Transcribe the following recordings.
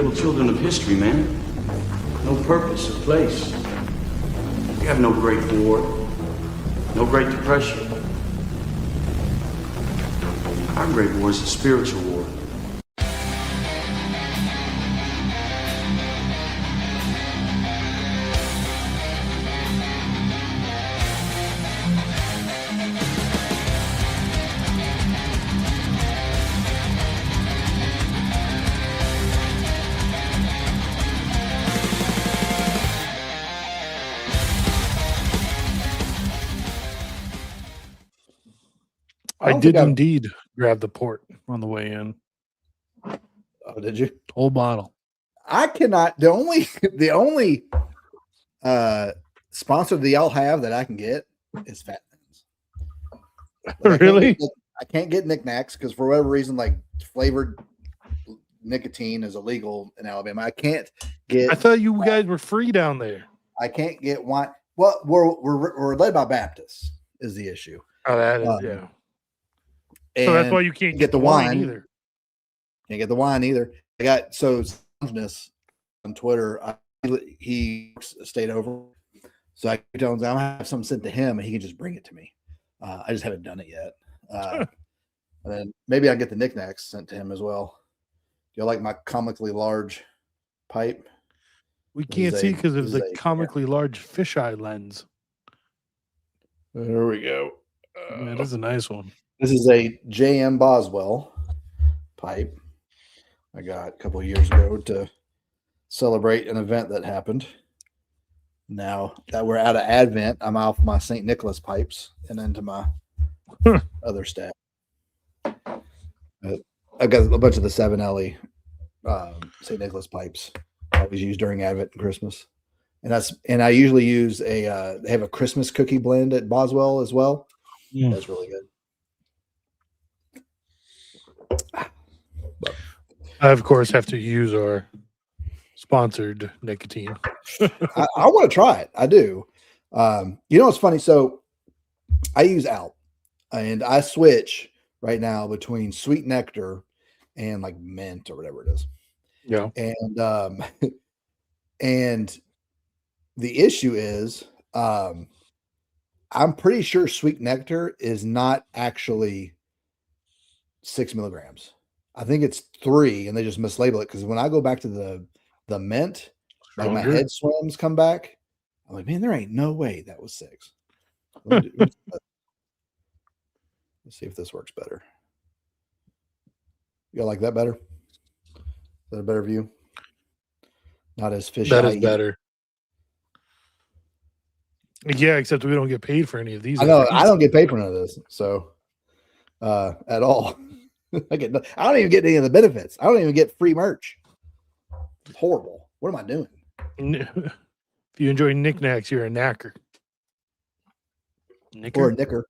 little children of history, man. No purpose or place. We have no Great War, no Great Depression. Our Great War is a spiritual war. I did indeed grab the port on the way in. Oh, did you? Whole bottle. I cannot. The only sponsor that y'all have that I can get is Fat Thins. Really? I can't get knickknacks because for whatever reason, like flavored nicotine is illegal in Alabama. I can't get. I thought you guys were free down there. I can't get wine. Well, we're led by Baptists is the issue. Oh, that is yeah. So that's why you can't get the wine either. Can't get the wine either. I got on Twitter. He stayed over, so I told him I'm gonna have something sent to him, and he can just bring it to me. I just haven't done it yet. And then maybe I'll get the knickknacks sent to him as well. Do you like my comically large pipe? We can't see because of the comically large fisheye lens. There we go. That is a nice one. This is a J.M. Boswell pipe I got a couple of years ago to celebrate an event that happened. Now that we're out of Advent, I'm off my St. Nicholas pipes and into my other staff. I've got a bunch of the 7LE St. Nicholas pipes I always use during Advent and Christmas. And I usually use they have a Christmas cookie blend at Boswell as well. Mm. That's really good. I, of course, have to use our sponsored nicotine. I want to try it. I do. You know what's funny? So I use Alp, and I switch right now between sweet nectar and like mint or whatever it is. Yeah. And and the issue is I'm pretty sure sweet nectar is not actually 6 milligrams. I think it's 3, and they just mislabel it because when I go back to the mint, like my head swims come back. I'm like, man, there ain't no way that was 6. Let's see if this works better. You like that better? Is that a better view? Not as fishy. That is better. Yeah, except we don't get paid for any of these. I know. I don't get paid for none of this, so at all. I don't even get any of the benefits. I don't even get free merch. It's horrible. What am I doing? If you enjoy knickknacks, you're a knacker. Or a knicker.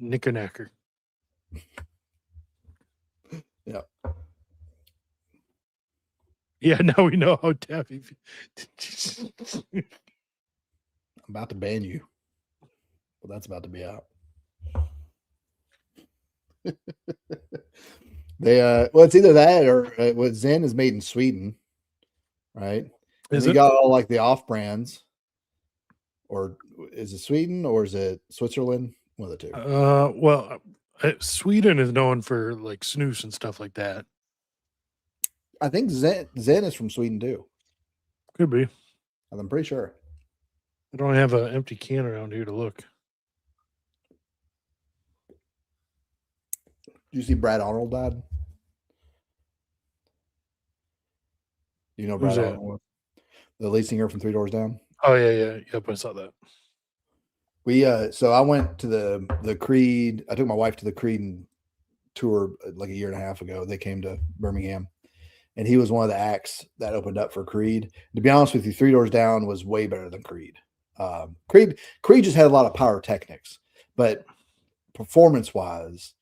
Knicker-knacker. Yeah. Yeah, now we know how taffy. I'm about to ban you. Well, that's about to be out. Well, it's either that or what Zen is made in Sweden, right? And you got all like the off brands, or is it Sweden or is it Switzerland? One of the two. Well, Sweden is known for like snus and stuff like that. I think Zen is from Sweden too. Could be. I'm pretty sure. I don't have an empty can around here to look. Did you see Brad Arnold died? You know Brad Arnold, the lead singer from 3 Doors Down. Oh yeah. Yep, I saw that. We so I went to the Creed. I took my wife to the Creed tour like a year and a half ago. They came to Birmingham, and he was one of the acts that opened up for Creed. To be honest with you, 3 Doors Down was way better than Creed. Creed just had a lot of pyrotechnics, but performance wise,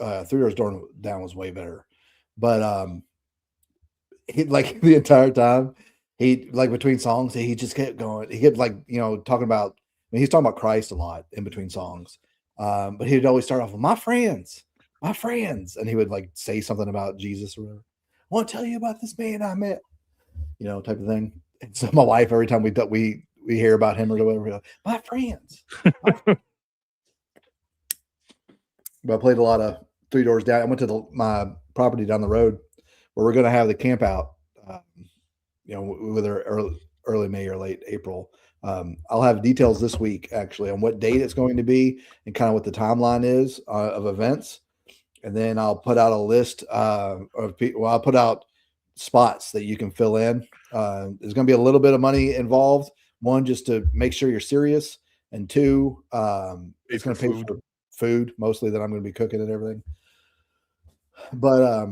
3 Doors Down was way better. But he, like, the entire time, he, like, between songs, he just kept going. He kept, like, talking about, he's talking about Christ a lot in between songs. But he'd always start off with my friends. And he would, like, say something about Jesus or whatever. I want to tell you about this man I met. type of thing. And so my wife, every time we hear about him or whatever, we're like, my friends. But I played a lot of Three Doors Down. I went to my property down the road where we're going to have the camp out, whether early May or late April. I'll have details this week actually on what date it's going to be and kind of what the timeline is of events. And then I'll put out a list of people. Well, I'll put out spots that you can fill in. There's going to be a little bit of money involved. One, just to make sure you're serious. And two, it's going to pay for food mostly that I'm going to be cooking and everything. But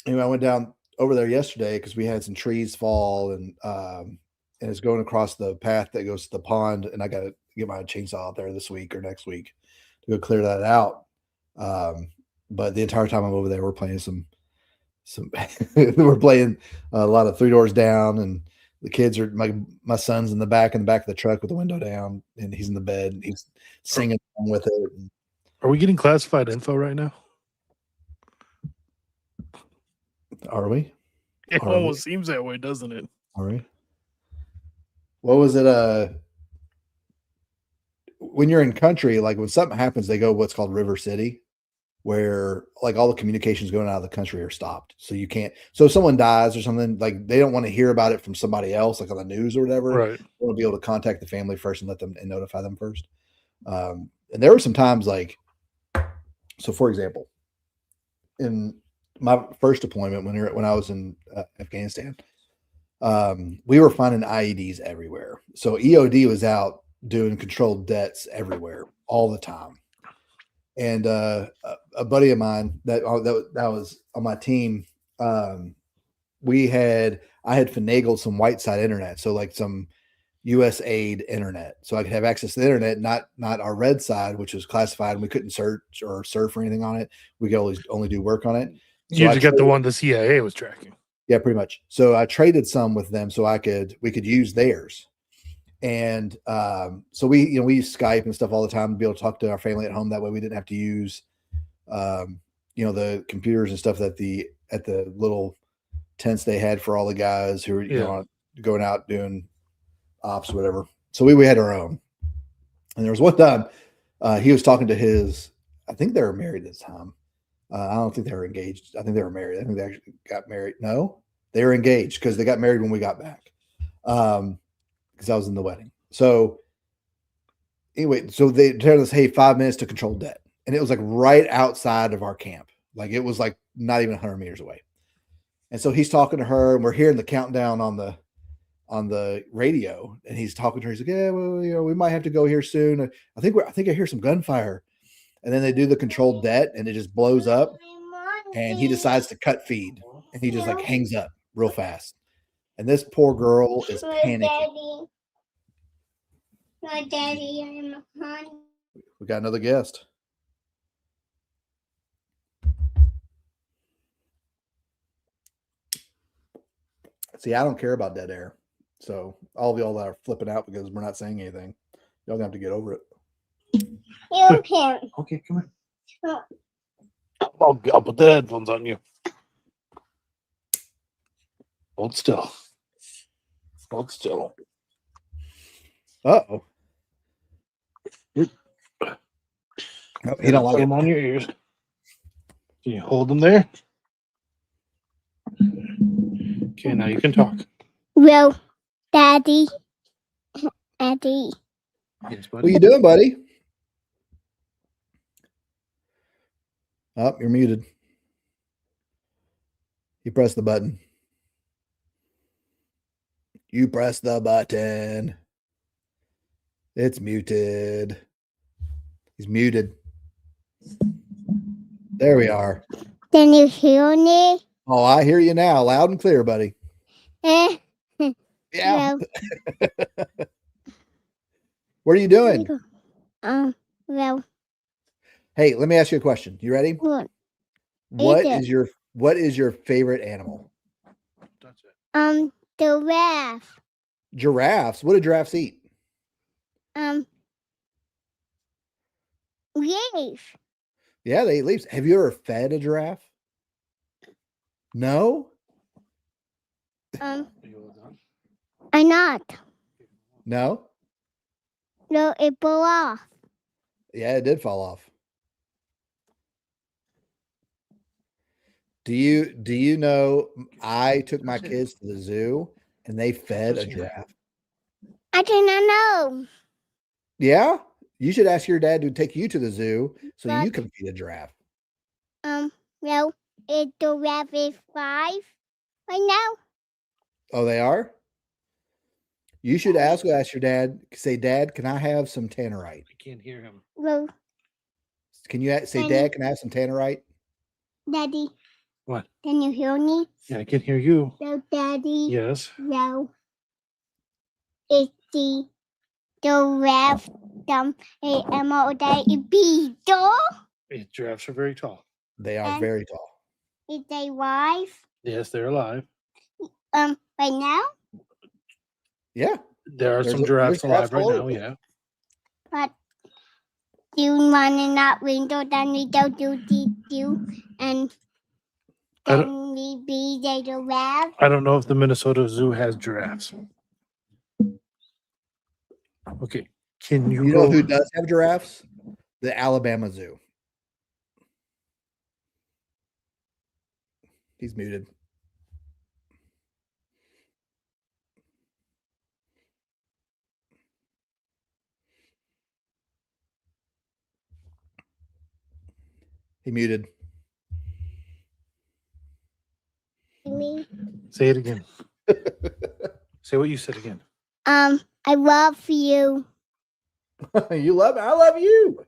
anyway, I went down over there yesterday because we had some trees fall and it's going across the path that goes to the pond, and I got to get my chainsaw out there this week or next week to go clear that out. But the entire time I'm over there, we're playing some we're playing a lot of Three Doors Down, and the kids are my son's in the back of the truck with the window down, and he's in the bed and he's singing along with it. Are we getting classified info right now? Are we? It almost seems that way, doesn't it? Are we? What was it? When you're in country, like when something happens, they go what's called River City, where like all the communications going out of the country are stopped. So you can't. So if someone dies or something, like they don't want to hear about it from somebody else, like on the news or whatever. Right. They want to be able to contact the family first and let them and notify them first. And there were some times like, so for example, in my first deployment when I was in Afghanistan, we were finding IEDs everywhere. So EOD was out doing controlled deaths everywhere all the time. And a buddy of mine that was on my team, I had finagled some white side internet, so like some USAID internet, so I could have access to the internet, not our red side, which was classified, and we couldn't search or surf or anything on it. We could only do work on it. So you just got the one the CIA was tracking. Yeah, pretty much. So I traded some with them so we could use theirs. And so we use Skype and stuff all the time to be able to talk to our family at home. That way we didn't have to use, the computers and stuff at the little tents they had for all the guys who were going out doing ops or whatever. So we had our own. And there was one time he was talking to I think they were married at the time. I don't think they were engaged. I think they were married. I think they actually got married. No, they were engaged because they got married when we got back. Because I was in the wedding. So anyway, so they told us, hey, 5 minutes to control debt. And it was like right outside of our camp. Like it was like not even 100 meters away. And so he's talking to her, and we're hearing the countdown on the radio, and he's talking to her. He's like, yeah, well, we might have to go here soon. I think I hear some gunfire. And then they do the controlled debt, and it just blows up. And he decides to cut feed, and he just like hangs up real fast. And this poor girl is panicking. Daddy, I'm hungry. We got another guest. See, I don't care about dead air. So all of y'all that are flipping out because we're not saying anything, y'all gonna have to get over it. You can. Okay, come on. I'll put the headphones on you. Hold still. Hold still. Uh-oh. No, you don't like Put them on your ears. Can you hold them there? Okay, now you can talk. Well, Daddy. Daddy. Yes, What are you doing, buddy? Oh, you're muted. You press the button. You press the button. It's muted. He's muted. There we are. Can you hear me? Oh, I hear you now, loud and clear, buddy. Eh? Yeah. What are you doing? Well, Hey, let me ask you a question. You ready? what? What it? is your favorite animal? Giraffe. Giraffes. What do giraffes eat? Leaf. Yeah, they eat leaves. Have you ever fed a giraffe? No? Are you all done? I'm not. No? No, it blew off. Yeah, it did fall off. Do you know I took my kids to the zoo and they fed a giraffe? I did not know. Yeah? You should ask your dad to take you to the zoo so you But- can feed a giraffe. Well, the giraffe is 5 right now. Oh, they are? You should ask your dad, say, Dad, can I have some tannerite? I can't hear him. Well, Can you say, Can Dad, you- can I have some tannerite? Daddy, What? can you hear me? Yeah, I can hear you. No, Daddy. Yes. No. It's the giraffe. Beetle. Giraffes are very tall. They are And- very tall. Is they wife? Yes, they're alive. Right now? Yeah. There are There's some a- giraffes there's giraffes alive right all now. over. Yeah. But you run in that window, then we go do, and I then we be the giraffe. I don't know if the Minnesota Zoo has giraffes. Okay. Can you, You know go? who does have giraffes? The Alabama Zoo. He's muted. He muted. Me. Say it again. Say what you said again. I love you. You love I love you.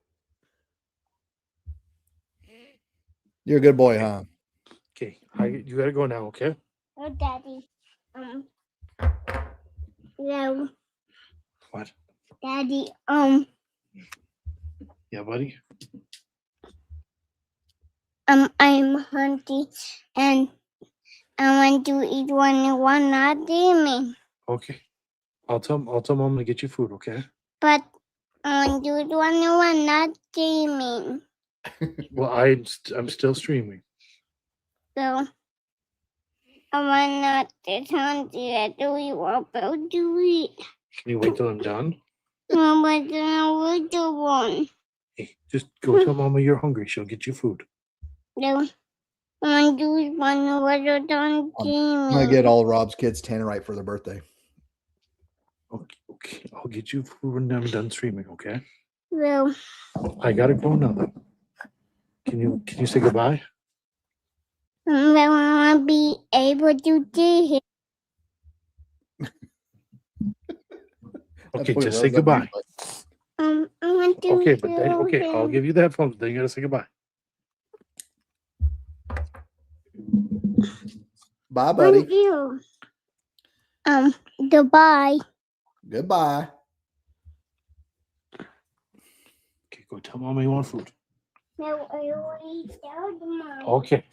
You're a good boy, huh? Okay. You got to go now. Okay. Oh, Daddy. No, What? Daddy. Yeah, buddy. I'm hungry, and I want to eat one not demon. Okay. I'll tell mom to get you food. Okay. But I want to eat one not demon. Well, I'm still streaming. So I want not to hungry. I don't want to eat. Can you wait till I'm done? No, but I want the one. Hey, just go tell mama you're hungry. She'll get you food. No, I want to eat one other than I'm demon. gonna get all Rob's kids tannerite for their birthday. Okay. I'll get you food when I'm done streaming. Okay. Well, I gotta go now. Then. Can you say goodbye? I want to be able to see him. Okay, That's what just it say was. goodbye. I want to. Okay, but then, feel okay, I'll him. give you the headphones. Then you gotta say goodbye. Bye, buddy. Thank you. Goodbye. Goodbye. Okay, go tell mama you want food. No, I already told Mom. Okay.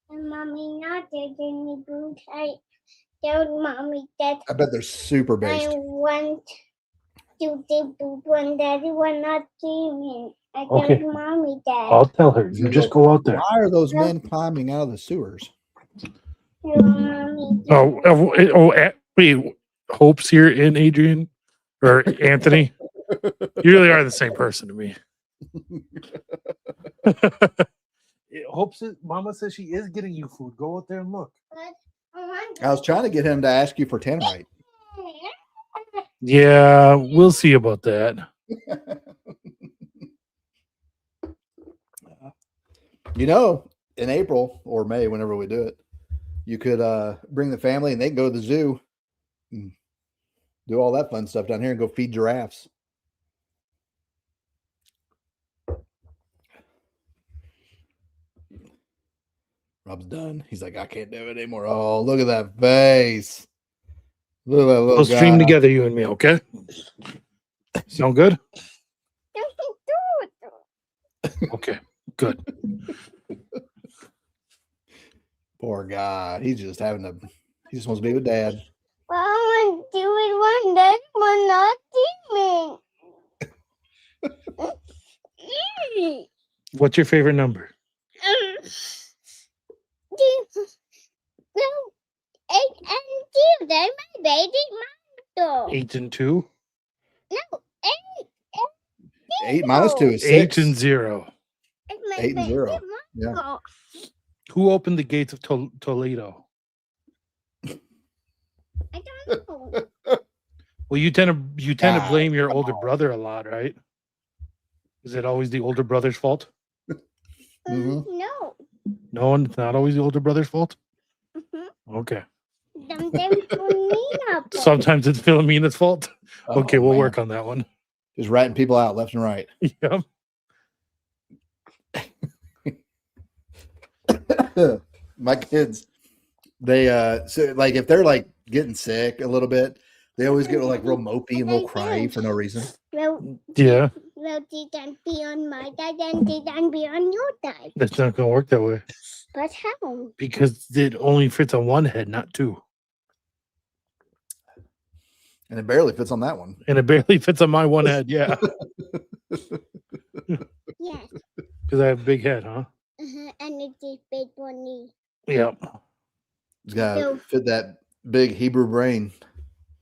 And Mommy not taking me food. I told Mommy that I bet they're super I based. want to do food when Daddy will not see me. I told Okay. Mommy that. I'll tell her. You just go out there. Why are those men climbing out of the sewers? Tell Mommy Wait. Hope's here in Adrian or Anthony. You really are the same person to me. Mama says she is getting you food. Go out there and look. I was trying to get him to ask you for tannerite. Yeah, we'll see about that. You know, in April or May, whenever we do it, you could bring the family and they can go to the zoo and do all that fun stuff down here and go feed giraffes. Rob's done. He's like, I can't do it anymore. Oh, look at that face. Look at that little We'll stream guy. together, you and me, okay? Sound good? Okay, good. Poor guy. He's just having a. He just wants to be with Dad. Well, I want to do it one day, but not demon. What's your favorite number? No, 8 Then my baby Mando. 8 and 2. No, 8 minus 2 is 8 6. and 0. it's my 8 and baby 0. Mando. Who opened the gates of Toledo? I don't know. Well, you tend to blame your older brother a lot, right? Is it always the older brother's fault? Mhm. No. No, it's not always the older brother's fault. Mm-hmm. Okay. Them Filipino boy. Sometimes it's Philomena's fault. Okay, Oh, we'll man. work on that one. Just ratting people out left and right. Yep. My kids, they so like if they're like getting sick a little bit, they always get like real mopey and real cry for no reason. Well, Yeah. well, they don't be on my side and they don't be on your side. That's not going to work that way But how? because it only fits on one head, not two. And it barely fits on that one. And it barely fits on my one head. Yeah. Yes. Because I have a big head, huh? And it's a big one knee. Yep. It's got to So- fit that big Hebrew brain.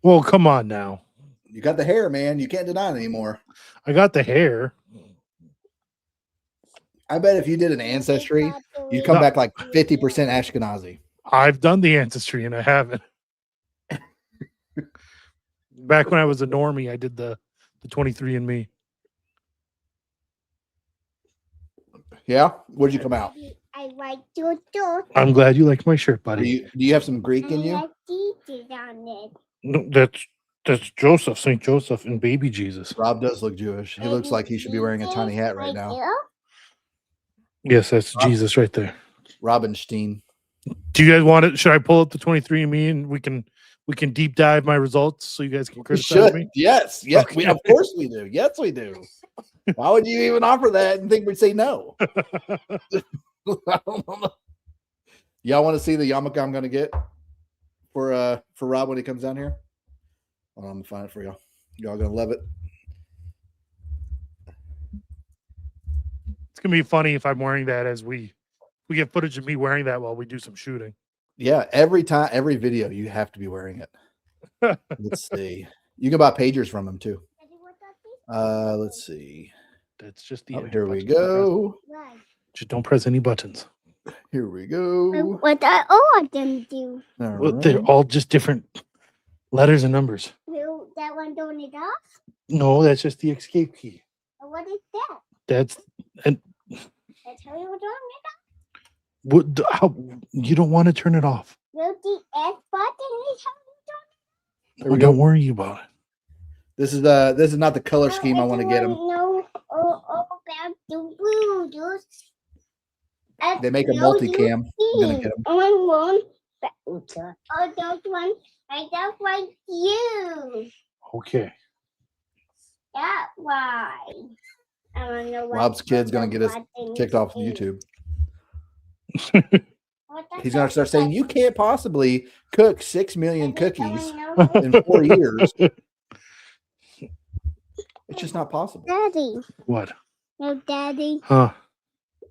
Well, come on now. You got the hair, man. You can't deny it anymore. I got the hair. I bet if you did an ancestry, you'd come No. back like 50% Ashkenazi. I've done the ancestry and I haven't. Back when I was a normie, I did the 23andMe. Yeah? Where'd you come out? I like your door. I'm glad you like my shirt, buddy. Do you have some Greek in I you? like Jesus on it. No, that's Joseph, St. Joseph, and baby Jesus. Rob does look Jewish. He looks like he should be wearing a tiny hat right now. Yes, that's Jesus right there. Robinstein. Do you guys want it? Should I pull up the 23andMe and we can deep dive my results so you guys can We criticize should. me? Yes. Yes. Okay. Of course we do. Yes, we do. Why would you even offer that and think we'd say no? I don't know. Y'all want to see the yarmulke I'm going to get for Rob when he comes down here? Hold on, I'm going to find it for y'all. Y'all going to love it. It's gonna be funny if I'm wearing that as we get footage of me wearing that while we do some shooting. Yeah, every video, you have to be wearing it. Let's see. You can buy pagers from him too. Let's see. That's just the Oh, enter here we button. Don't press- go. Just don't press any buttons. Here we go. What are all of them do? All Well, they're right. all just different letters and numbers. Will that one turn it off? No, that's just the escape key. Or what is that? That's That's how you turn it off. how you don't want to turn it off. Will the S button is how you turn There we Don't go. worry about it. This is not the color scheme I want to get him. Know all about the rules. They make a multicam. I'm gonna get 'em. On one. Oh, those ones. I don't like you. Okay. That's why. I don't know what Rob's kid's gonna get us button Kicked off of is. YouTube. What the He's gonna heck start is saying, that? "You can't possibly cook 6 million I think cookies someone knows in 4 years. It's just not possible." Daddy. What? No, Daddy. Huh?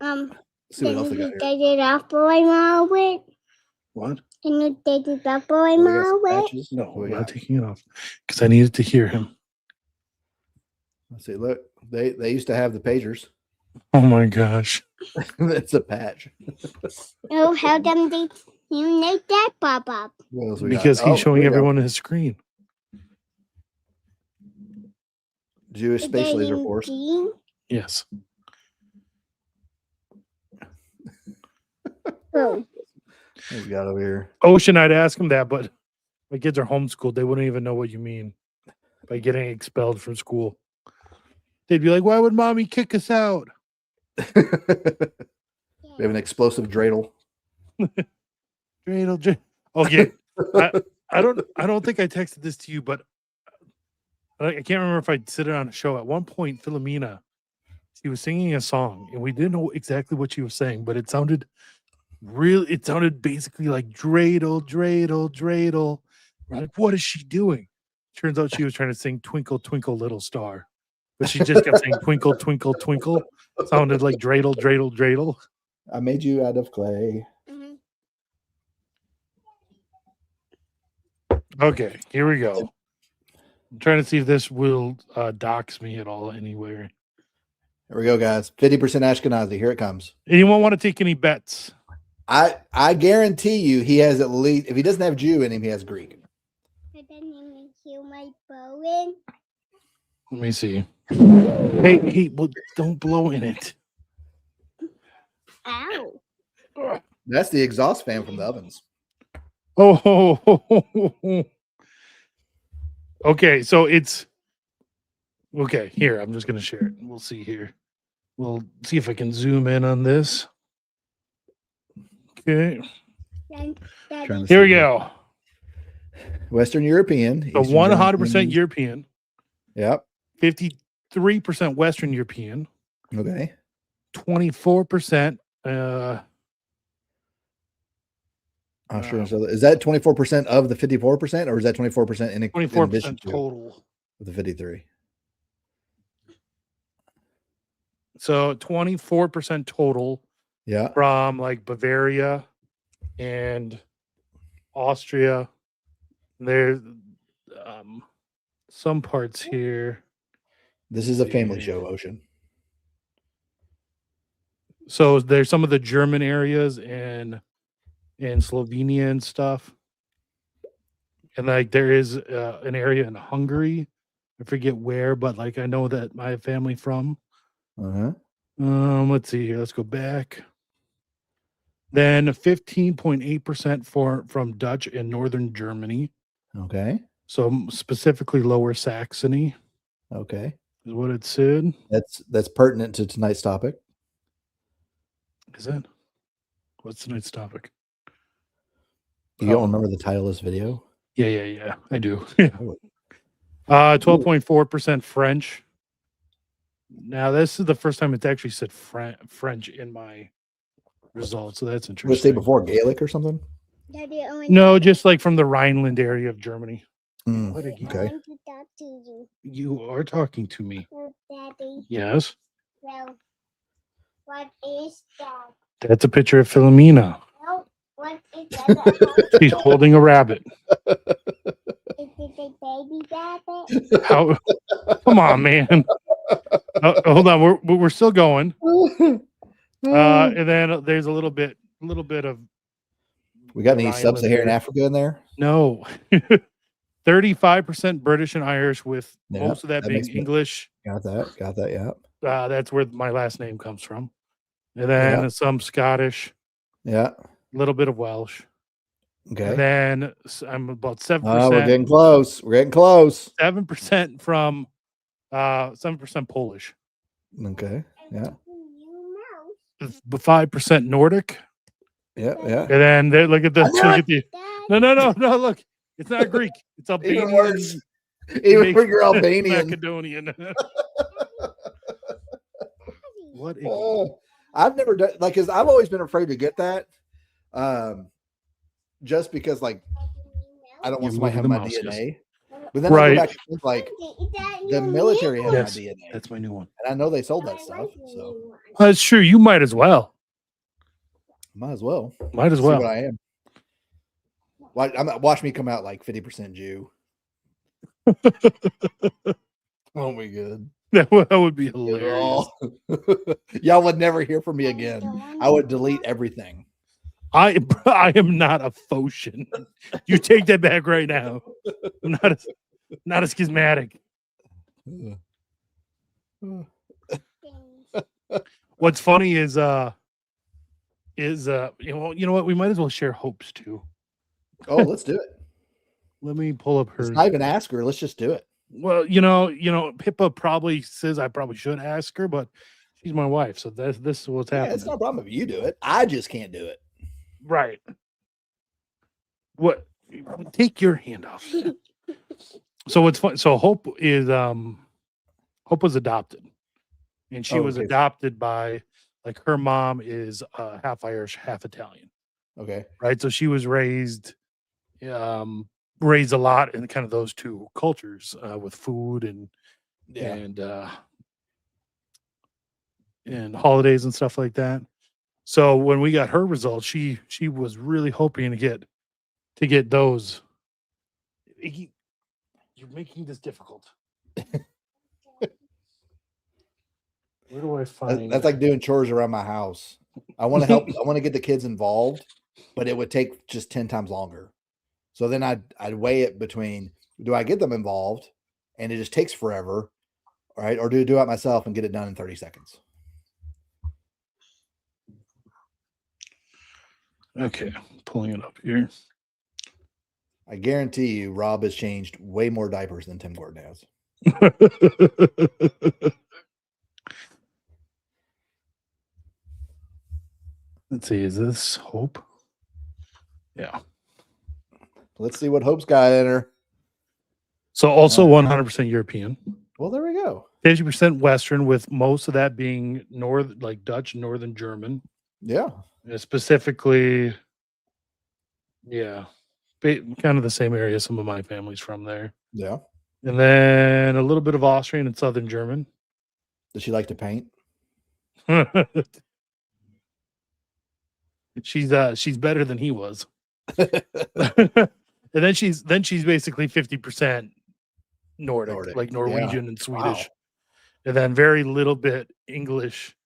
Let's see what Can else they you got here. take it off boy mom with? What? Can you take it off boy Oh, we got mom some with? patches. No, What we I'm not got? taking it off because I needed to hear him. Let's see. Look, they used to have the pagers. Oh my gosh. It's a patch. Oh, how come they you make that pop up? What else we got? Because Oh, he's showing here we go. everyone his screen. Jewish Is Space that Laser in Force. green? Yes. Oh, What we got over here? Ocean, I'd ask him that, but my kids are homeschooled. They wouldn't even know what you mean by getting expelled from school. They'd be like, why would mommy kick us out? We have an explosive dreidel. Okay. I don't think I texted this to you, but I can't remember if I said it on a show. At one point, Philomena, she was singing a song, and we didn't know exactly what she was saying, but it sounded basically like dreidel, dreidel, dreidel. We're like, what is she doing? Turns out she was trying to sing Twinkle, Twinkle, Little Star. But she just kept saying twinkle, twinkle, twinkle. Sounded like dreidel, dreidel, dreidel. I made you out of clay. mhm. Okay, here we go. I'm trying to see if this will dox me at all anywhere. Here we go, guys. 50% Ashkenazi. Here it comes. Anyone want to take any bets? I guarantee you he has at least, if he doesn't have Jew in him, he has Greek. I didn't even hear my bowling. Let me see. Hey, well, don't blow in it. Ow. That's the exhaust fan from the ovens. Oh, okay. So it's okay. Here, I'm just gonna share it. We'll see here. We'll see if I can zoom in on this. Okay, Then, Trying to here we see. go. Western European. So Eastern 100% German. European, Yep. 53% Western European, Okay. 24%. Austrian. So is that 24% of the 54%, or is that 24% in 24% addition to total. the 53? So 24% total Yeah. from like Bavaria and Austria. There's some parts here. This is a family show, Ocean. So there's some of the German areas and Slovenia and stuff. And like there is an area in Hungary. I forget where, but like I know that my family from. Uh-huh. Let's see here. Let's go back. Then 15.8% from Dutch and Northern Germany. Okay. So specifically Lower Saxony Okay. is what it said. That's pertinent to tonight's topic. Is it? What's tonight's topic? You don't remember the title of this video? Yeah. I do. Oh. 12.4% French. Now this is the first time it's actually said French in my results, so that's What did it say interesting. before? Gaelic or something? Daddy, I want No, to- just like from the Rhineland area of Germany. Mm, What again? okay. I want to talk to you. You are talking to me. Oh, Daddy. Yes. Well, what is that? That's a picture of Philomena. Well, what is that? She's holding a rabbit. Is it a baby rabbit? How? Come on, man. Hold on, we're still going. And then there's a little bit of We got any Rhineland sub-Saharan there. Africa in there? no. 35% British and Irish, with Yeah, most of that that being makes me- English. Got that. Yeah. That's where my last name comes from. And then Yeah. some Scottish, Yeah. a little bit of Welsh. Okay. And then I'm about 7%. Oh, we're getting close. 7% from 7% Polish. Okay. Yeah. 5% Nordic. Yeah. And then there, look at the I knew look at the no, look. It's not Greek. It's Albanian. Even worse. Even for your Albanian. Macedonian. What a Oh, I've never done like, because I've always been afraid to get that. Just because like I don't want Yeah, somebody look at having the my mouse, DNA. But then I Right. go back and think like the military has Yes. my DNA. That's my new one. And I know they sold that stuff. So That's true. You might as well. might as well. Might as See what well. I am. Watch me come out like 50% Jew. Oh my god. That would be hilarious. Y'all would never hear from me again. I would delete everything. I am not a Phocian. You take that back right now. I'm not a schismatic. What's funny is you know what, we might as well share hopes too. Oh, let's do it. Let me pull up Let's her. not even ask her. Let's just do it. Well, you know, Pippa probably says I probably should ask her, but she's my wife, so this is what's Yeah, happening. it's no problem if you do it. I just can't do it. Right. What? Take your hand off. So what's fun? So Hope was adopted, and she Oh, was okay. adopted by, like, her mom is half Irish, half Italian, Okay. right? So she was raised a lot in kind of those two cultures with food and Yeah. and holidays and stuff like that. So when we got her results, she was really hoping to get those You're making this difficult. Where do I find? That's like doing chores around my house. I want to help. I want to get the kids involved, but it would take just 10 times longer. So then I'd weigh it between, do I get them involved and it just takes forever, right? Or do I do it myself and get it done in 30 seconds? Okay, pulling it up here. I guarantee you, Rob has changed way more diapers than Tim Gordon has. Let's see, is this Hope? Yeah. Let's see what Hope's got in her. So also 100% European. Well, there we go. 50% Western, with most of that being like Dutch, Northern German. Yeah. Specifically, yeah, kind of the same area some of my family's from there. Yeah. And then a little bit of Austrian and Southern German. Does she like to paint? She's better than he was. And then she's basically 50% Nordic, like Norwegian and Swedish. Wow. And then very little bit English.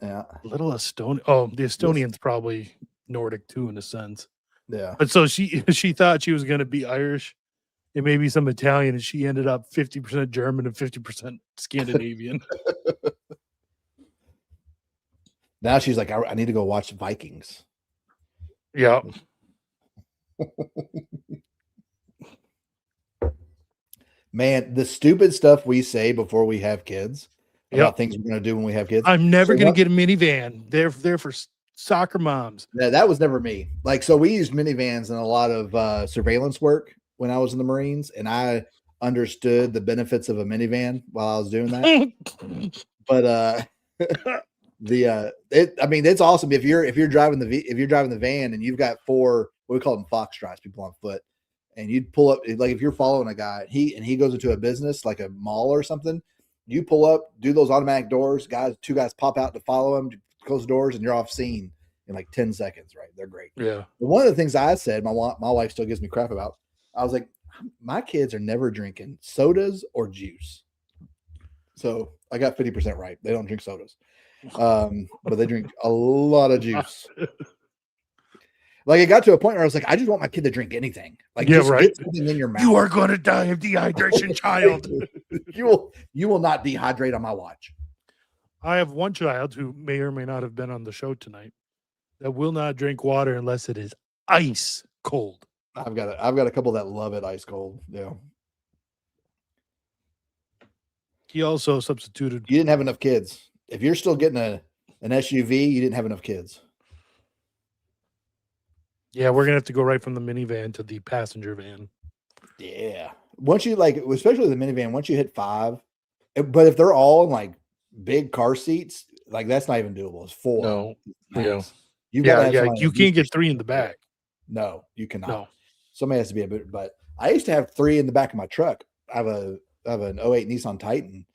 Yeah. Little Estonian. Oh, the Estonian's probably Nordic too, in a sense. Yeah. But so she thought she was going to be Irish and maybe some Italian, and she ended up 50% German and 50% Scandinavian. Now she's like, I need to go watch Vikings. Yeah. Man, the stupid stuff we say before we have kids about things we're going to do when we have kids. I'm never going to get a minivan. They're for soccer moms. Yeah, that was never me. Like, so we used minivans in a lot of surveillance work when I was in the Marines, and I understood the benefits of a minivan while I was doing that. But it's awesome if you're driving the van and you've got 4, what we call them foxtrots, people on foot, and you'd pull up, like if you're following a guy, he goes into a business like a mall or something, you pull up, do those automatic doors, two guys pop out to follow him, close the doors, and you're off scene in like 10 seconds, right? They're great. Yeah. But one of the things I said, my wife still gives me crap about, I was like, my kids are never drinking sodas or juice. So I got 50% right. They don't drink sodas. But they drink a lot of juice. Like, it got to a point where I was like, I just want my kid to drink anything. Like, yeah, just right. get something in your mouth. You are going to die of dehydration, child. You will not dehydrate on my watch. I have one child who may or may not have been on the show tonight that will not drink water unless it is ice cold. I've got a couple that love it ice cold. Yeah. He also substituted. You didn't have enough kids. If you're still getting an SUV, you didn't have enough kids. Yeah, we're gonna have to go right from the minivan to the passenger van. Yeah. Once you especially the minivan, once you hit 5, but if they're all in like big car seats, like that's not even doable. It's 4. No. Nice. Yeah. You can't get 3 in the back. No, you cannot. No. Somebody has to be a bit. But I used to have 3 in the back of my truck. I have an 08 Nissan Titan,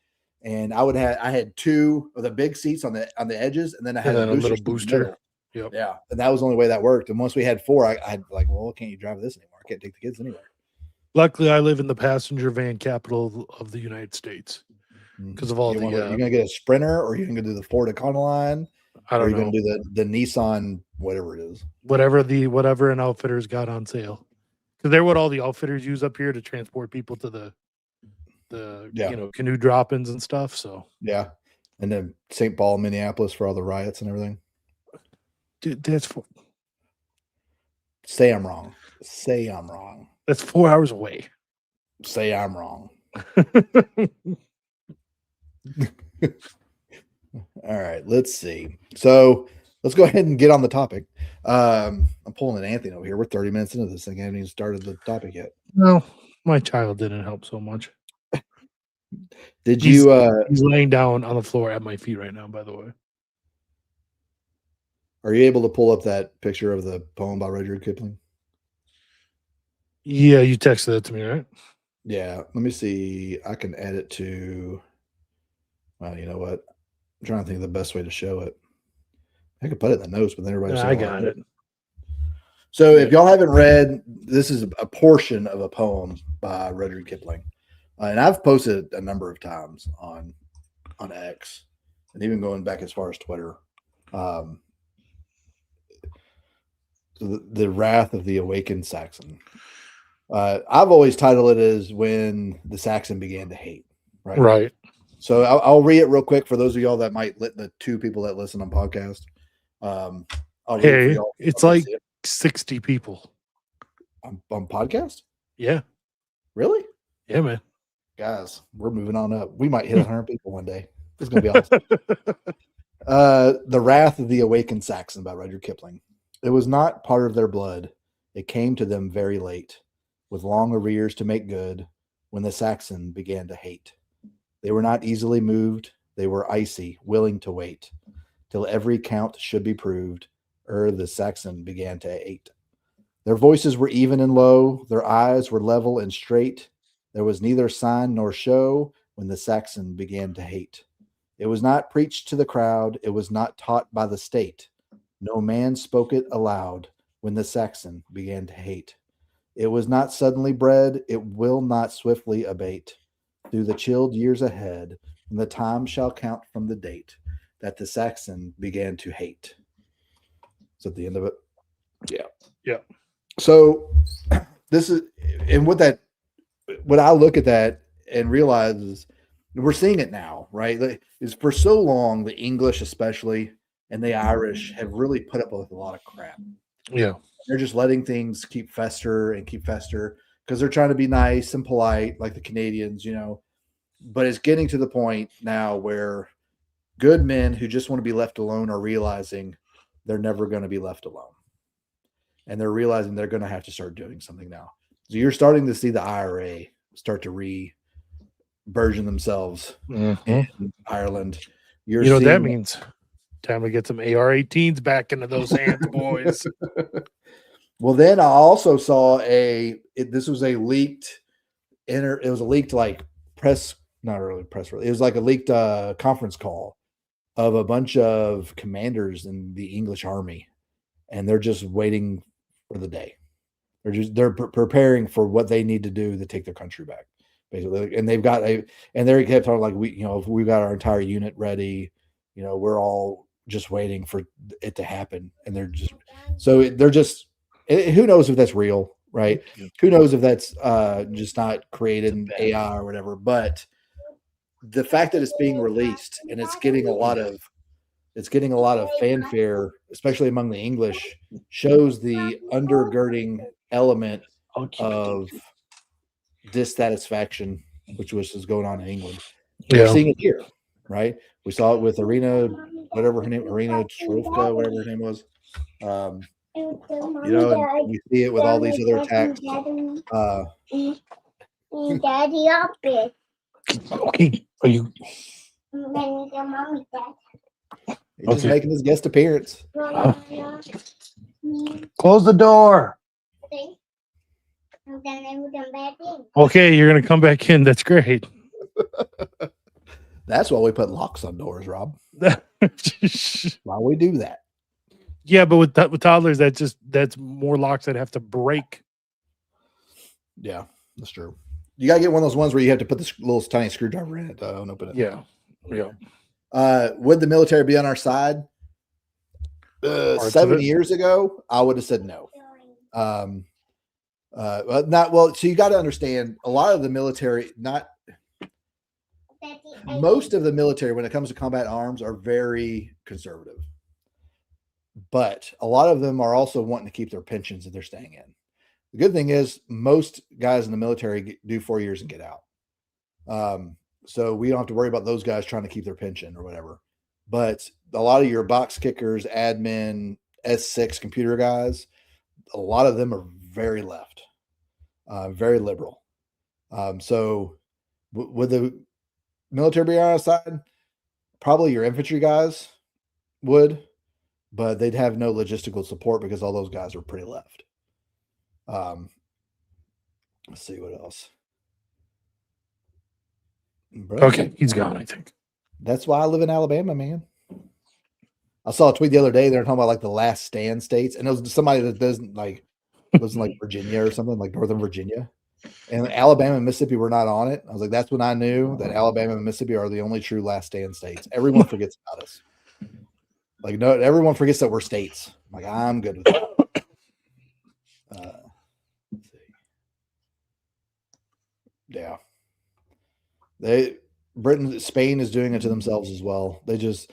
and I had 2 of the big seats on the edges, and then I had a little booster. Yep. Yeah, and that was the only way that worked. And once we had 4, I had like, well, can't you drive this anymore? I can't take the kids anywhere. Luckily, I live in the passenger van capital of the United States because of all you're gonna get a Sprinter, or you're gonna do the Ford Econoline, I don't know. You're gonna do the Nissan, whatever it is, whatever an outfitter's got on sale, because they're what all the outfitters use up here to transport people to the canoe drop-ins and stuff. So yeah, and then St. Paul, Minneapolis for all the riots and everything. Dude, Say I'm wrong. Say I'm wrong. That's 4 hours away. Say I'm wrong. All right, let's see. So let's go ahead and get on the topic. I'm pulling an Anthony over here. We're 30 minutes into this thing. I haven't even started the topic yet. No, my child didn't help so much. He's laying down on the floor at my feet right now, by the way. Are you able to pull up that picture of the poem by Rudyard Kipling? Yeah, you texted that to me, right? Yeah. Let me see. I can add it to. Well, you know what? I'm trying to think of the best way to show it. I could put it in the notes, but then everybody. I got it. So if y'all haven't read, this is a portion of a poem by Rudyard Kipling, and I've posted it a number of times on X, and even going back as far as Twitter. The Wrath of the Awakened Saxon. I've always titled it as When the Saxon Began to Hate. Right. So I'll read it real quick for those of y'all that might the two people that listen on podcast. I'll read it for Hey, y'all. it's Y'all like see it 60 people. on podcast. Yeah. Really, Yeah, man. guys, we're moving on up. We might hit 100 people one day. It's gonna be awesome. The Wrath of the Awakened Saxon by Rudyard Kipling. It was not part of their blood. It came to them very late, with long arrears to make good, when the Saxon began to hate. They were not easily moved. They were icy, willing to wait, till every count should be proved, ere the Saxon began to hate. Their voices were even and low, their eyes were level and straight. There was neither sign nor show when the Saxon began to hate. It was not preached to the crowd, it was not taught by the state. No man spoke it aloud when the Saxon began to hate. It was not suddenly bred, it will not swiftly abate. Through the chilled years ahead, when the time shall count from the date that the Saxon began to hate. Is that the end of it? Yeah. Yeah. So this is, and what I look at that and realize is we're seeing it now, right? Is for so long, the English especially and the Irish have really put up with a lot of crap. Yeah. They're just letting things keep fester because they're trying to be nice and polite, like the Canadians, But it's getting to the point now where good men who just want to be left alone are realizing they're never going to be left alone. And they're realizing they're going to have to start doing something now. So you're starting to see the IRA start to version themselves in Ireland. You know what that means? Time to get some AR-18s back into those hands, boys. Well, then I also saw this was a leaked it was a leaked like press, not really press release. It was like a leaked conference call of a bunch of commanders in the English army, and they're just waiting for the day. They're preparing for what they need to do to take their country back, basically. And they've got and they kept talking like we've got our entire unit ready. We're all just waiting for it to happen, and they're just who knows if that's real, right? Who knows if that's just not created in AI or whatever. But the fact that it's being released and it's getting a lot of fanfare, especially among the English, shows the undergirding element of dissatisfaction, which is going on in England. We're seeing it here, right? We saw it with Irina Shrovka, whatever her name was. And we see it with all these other attacks. Daddy, up it. Okay, are you? He's just making his guest appearance. Close the door. Okay, you're gonna come back in. That's great. That's why we put locks on doors, Rob. Why we do that? Yeah, but with toddlers, that's more locks that have to break. Yeah, that's true. You gotta get one of those ones where you have to put this little tiny screwdriver in it to open it. Yeah. Would the military be on our side? 7 years ago, I would have said no. Not well. So you got to understand, a lot of the military, most of the military, when it comes to combat arms, are very conservative. But a lot of them are also wanting to keep their pensions that they're staying in. The good thing is most guys in the military do 4 years and get out. So we don't have to worry about those guys trying to keep their pension or whatever. But a lot of your box kickers, admin, S6 computer guys, a lot of them are very left, very liberal. So would the military be on our side? Probably your infantry guys would, but they'd have no logistical support because all those guys are pretty left. Let's see what else. Bro, Okay, he's gone, I think. that's why I live in Alabama, man. I saw a tweet the other day. They were talking about like the last stand states, and it was somebody that doesn't like lives in like Virginia or something, like Northern Virginia. And Alabama and Mississippi were not on it. I was like, that's when I knew that Alabama and Mississippi are the only true last stand states. Everyone forgets about us. Like, no, everyone forgets that we're states. I'm like, I'm good with that. Let's see. Yeah. Spain is doing it to themselves as well. They just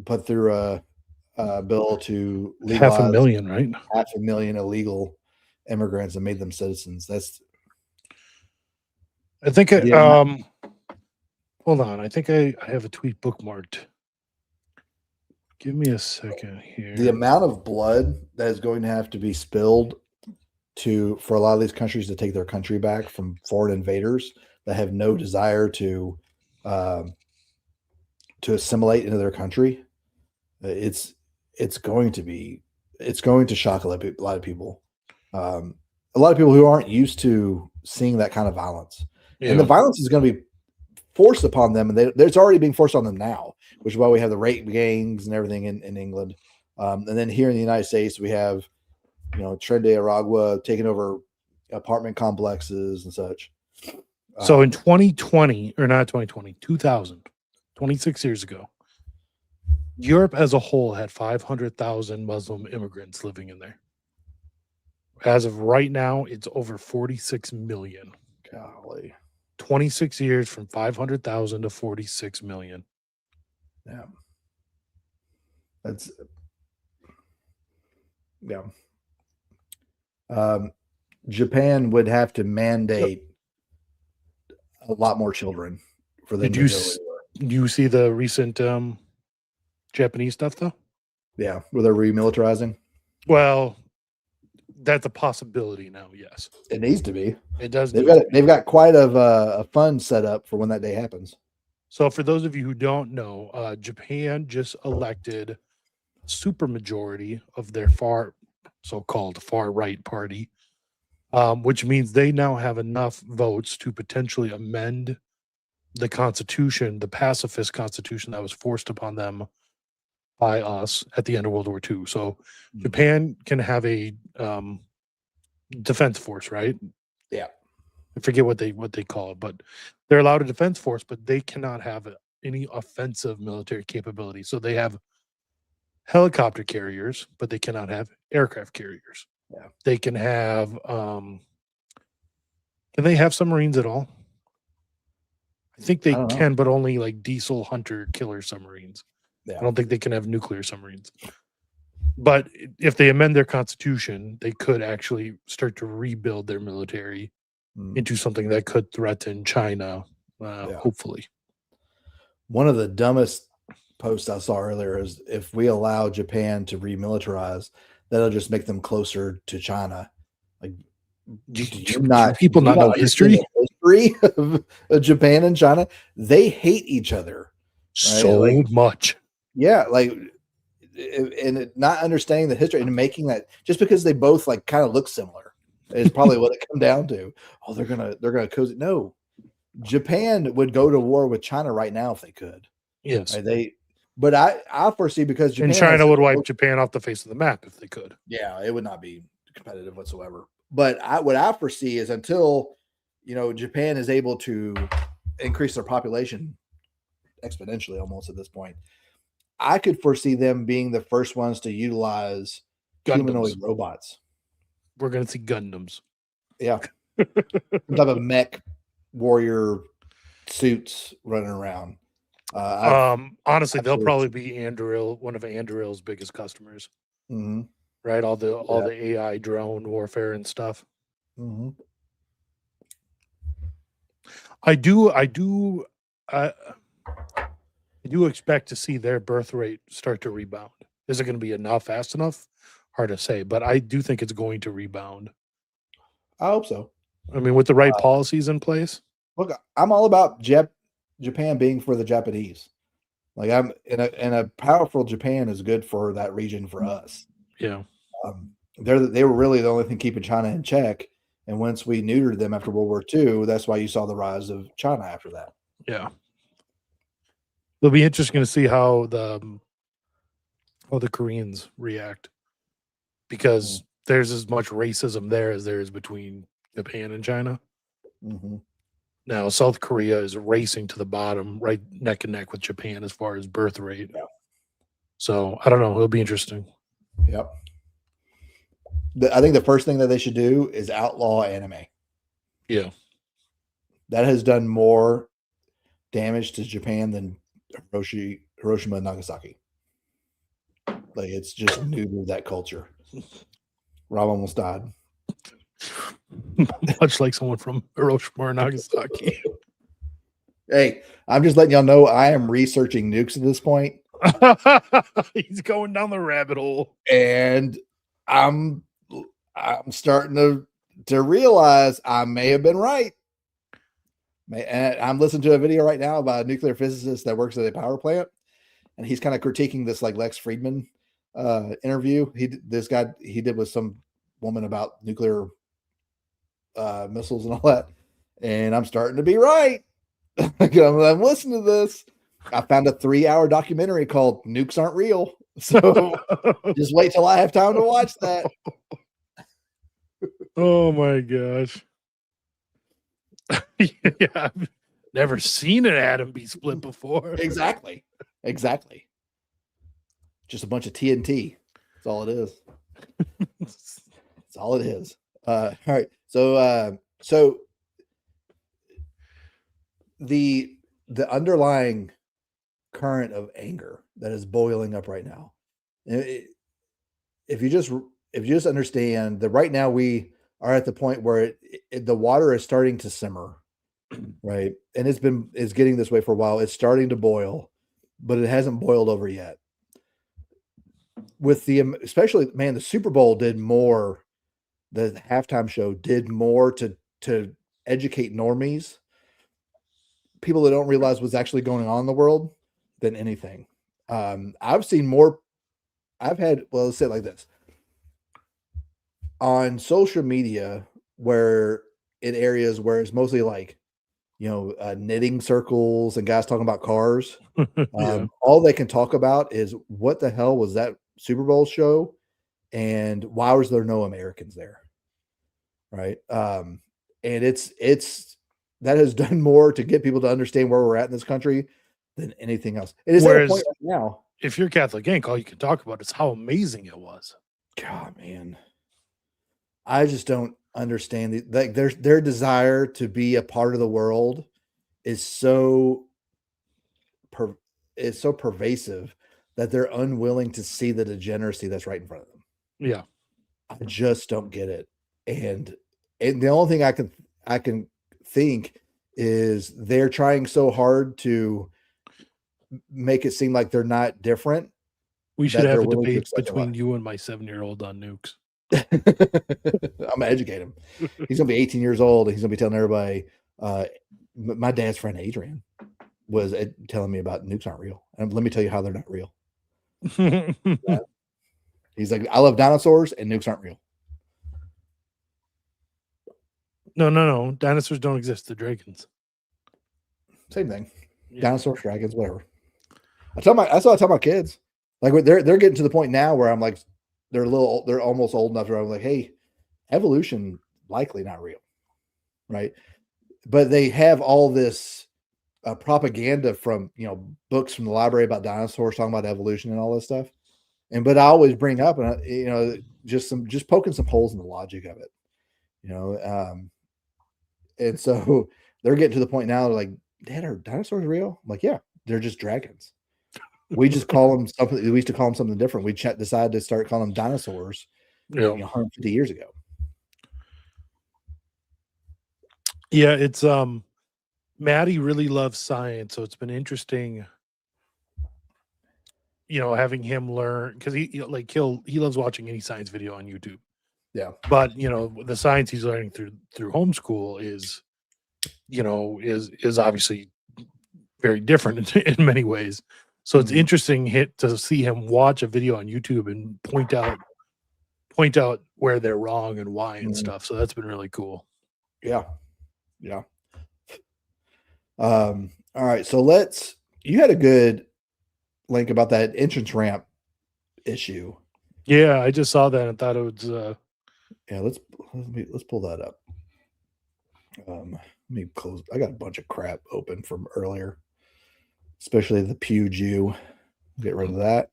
put through a bill to legalize 500,000, right? 500,000 illegal immigrants and made them citizens. That's I think Yeah. hold on. I think I have a tweet bookmarked. Give me a second here. the amount of blood that is going to have to be spilled for a lot of these countries to take their country back from foreign invaders that have no desire to assimilate into their country. It's going to shock a lot of people. A lot of people who aren't used to seeing that kind of violence. Yeah. And the violence is going to be forced upon them, and it's already being forced on them now, which is why we have the rape gangs and everything in England. And then here in the United States, we have, Tren de Aragua taking over apartment complexes and such. So in 2020, or not 2020, 2000, 26 years ago, Europe as a whole had 500,000 Muslim immigrants living in there. As of right now, it's over 46 million. Golly. 26 years from 500,000 to 46 million. Yeah. That's, yeah. Japan would have to mandate a lot more children for them Did to you go s- anywhere. You see the recent Japanese stuff, though? Yeah, where they're remilitarizing. Well, that's a possibility now, yes. It needs to be. It does. They've got quite a fund set up for when that day happens. So for those of you who don't know, Japan just elected a supermajority of their so-called far right party, which means they now have enough votes to potentially amend the constitution, the pacifist constitution that was forced upon them by us at the end of World War II. So Japan can have a defense force, right? Yeah. I forget what they call it, but they're allowed a defense force, but they cannot have any offensive military capability. So they have helicopter carriers, but they cannot have aircraft carriers. Yeah. They can have can they have submarines at all? I think they I don't know. can, but only like diesel hunter killer submarines. Yeah. I don't think they can have nuclear submarines. But if they amend their constitution, they could actually start to rebuild their military into something that could threaten China, hopefully. One of the dumbest posts I saw earlier is if we allow Japan to remilitarize, that'll just make them closer to China. Like, Do do people not know understand history? the history of Japan and China? They hate each other So much. Yeah, and not understanding the history and making that just because they both kind of look similar is probably what it come down to. Oh, they're gonna cozy. No, Japan would go to war with China right now if they could. Yes. Right? But I foresee because Japan And China would wipe Japan off the face of the map if they could. Yeah, it would not be competitive whatsoever. But what I foresee is until Japan is able to increase their population exponentially almost at this point, I could foresee them being the first ones to utilize humanoid robots. We're going to see Gundams. Yeah. Some type of mech warrior suits running around. Honestly, they'll probably be one of Andurill's biggest customers. Mm-hmm. Right? All the AI drone warfare and stuff. Mm-hmm. I do expect to see their birth rate start to rebound. Is it going to be fast enough? Hard to say, but I do think it's going to rebound. I hope so. I mean, with the right policies in place. Look, I'm all about Japan being for the Japanese. I'm in a powerful Japan is good for that region for us. Yeah. They were really the only thing keeping China in check. And once we neutered them after World War II, that's why you saw the rise of China after that. Yeah. It'll be interesting to see how how the Koreans react, because there's as much racism there as there is between Japan and China. Mm-hmm. Now, South Korea is racing to the bottom, right neck and neck with Japan as far as birth rate. Yeah. So I don't know. It'll be interesting. Yep. I think the first thing that they should do is outlaw anime. Yeah. That has done more damage to Japan than Hiroshima and Nagasaki. Like, it's just neutered that culture. Rob almost died. Much like someone from Hiroshima or Nagasaki. Hey, I'm just letting y'all know I am researching nukes at this point, He's going down the rabbit hole. and I'm starting to realize I may have been right. And I'm listening to a video right now about a nuclear physicist that works at a power plant, and he's kind of critiquing this like Lex Friedman interview he did with some woman about nuclear missiles and all that. And I'm starting to be right. I'm listening to this. I found a 3-hour documentary called Nukes Aren't Real. So just wait till I have time to watch that. Oh my gosh. Yeah, I've never seen an atom be split before. Exactly. Just a bunch of TNT. That's all it is. That's all it is. All right. So the underlying current of anger that is boiling up right now. If you just understand that right now we are at the point where the water is starting to simmer, right? And it's getting this way for a while. It's starting to boil, but it hasn't boiled over yet. With especially, man, the Super Bowl did more. The halftime show did more to educate normies, people that don't realize what's actually going on in the world, than anything. I've seen more. Let's say it like this. On social media, where in areas where it's mostly like, knitting circles and guys talking about cars, Yeah. all they can talk about is what the hell was that Super Bowl show, and why was there no Americans there, right? And it's that has done more to get people to understand where we're at in this country than anything else. It is at a point right now. If you're Catholic Inc., all you can talk about is how amazing it was. God, man, I just don't understand their desire to be a part of the world is so pervasive that they're unwilling to see the degeneracy that's right in front of them. Yeah, I just don't get it. And the only thing I can think is they're trying so hard to make it seem like they're not different. We should have a debate between you and my 7-year-old on nukes. I'm gonna educate him. He's gonna be 18 years old, and he's gonna be telling everybody. My dad's friend Adrian was telling me about nukes aren't real, and let me tell you how they're not real. Yeah. He's like, I love dinosaurs, and nukes aren't real. No. Dinosaurs don't exist. They're dragons. Same thing. Yeah. Dinosaurs, dragons, whatever. I tell my kids, like they're getting to the point now where I'm like, they're almost old enough where I'm like, hey, evolution likely not real, right? But they have all this propaganda from books from the library about dinosaurs talking about evolution and all this stuff, but I always bring up and just poking some holes in the logic of it, and so they're getting to the point now like, Dad, are dinosaurs real? I'm like, yeah, they're just dragons. We just call them something. We used to call them something different. We decided to start calling them dinosaurs 150 years ago. Yeah, it's Maddie really loves science, so it's been interesting, having him learn, because he loves watching any science video on YouTube. Yeah, but the science he's learning through homeschool is obviously very different in many ways. So it's interesting to see him watch a video on YouTube and point out where they're wrong and why and stuff. So that's been really cool. Yeah. All right. So you had a good link about that entrance ramp issue. Yeah, I just saw that and thought it was. Yeah, let's pull that up. Let me close. I got a bunch of crap open from earlier, especially the Pew Jew. Get rid of that.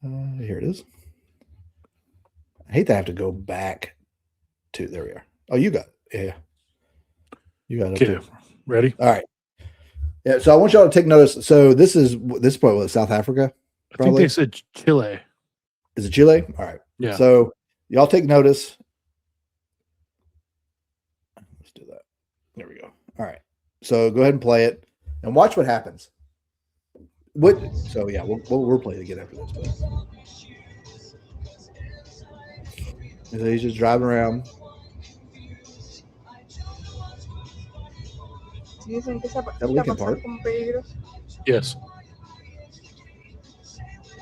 Here it is. I hate to have to go back to. There we are. Oh, you got it. Yeah, you got it. Okay, ready? All right. Yeah, so I want y'all to take notice. So this is probably South Africa. I think they said Chile. Is it Chile? All right. Yeah. So y'all take notice. Let's do that. There we go. All right. So go ahead and play it and watch what happens. So yeah, we'll play it again after this. So he's just driving around. That Linkin Park. Yes.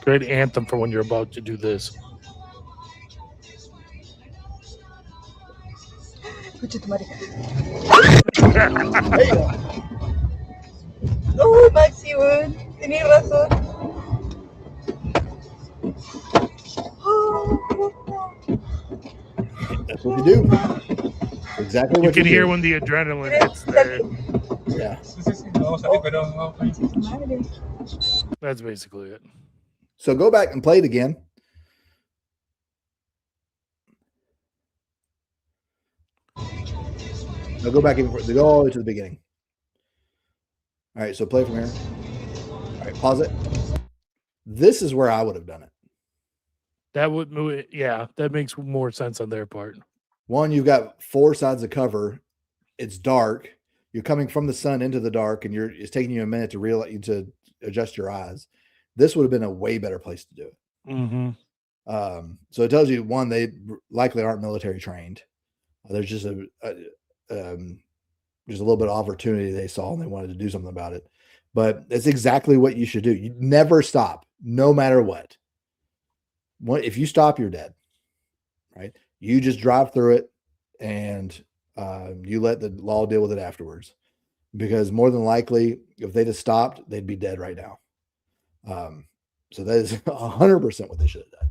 Great anthem for when you're about to do this. Oh, Maxi Wood. Tenías razón. That's what you do. Exactly You what can you hear do. when the adrenaline hits there. Yeah. That's basically it. So go back and play it again. Now go back even further. Go all the way to the beginning. All right, so play from here. All right, pause it. This is where I would have done it. That would move it. Yeah, that makes more sense on their part. One, you've got 4 sides of cover. It's dark. You're coming from the sun into the dark, and it's taking you a minute to realize to adjust your eyes. This would have been a way better place to do it. Mm-hmm. So it tells you, one, they likely aren't military trained. There's just there's a little bit of opportunity they saw and they wanted to do something about it. But it's exactly what you should do. You never stop, no matter what. If you stop, you're dead. Right? You just drive through it and you let the law deal with it afterwards. Because more than likely, if they just stopped, they'd be dead right now. So that is 100% what they should have done.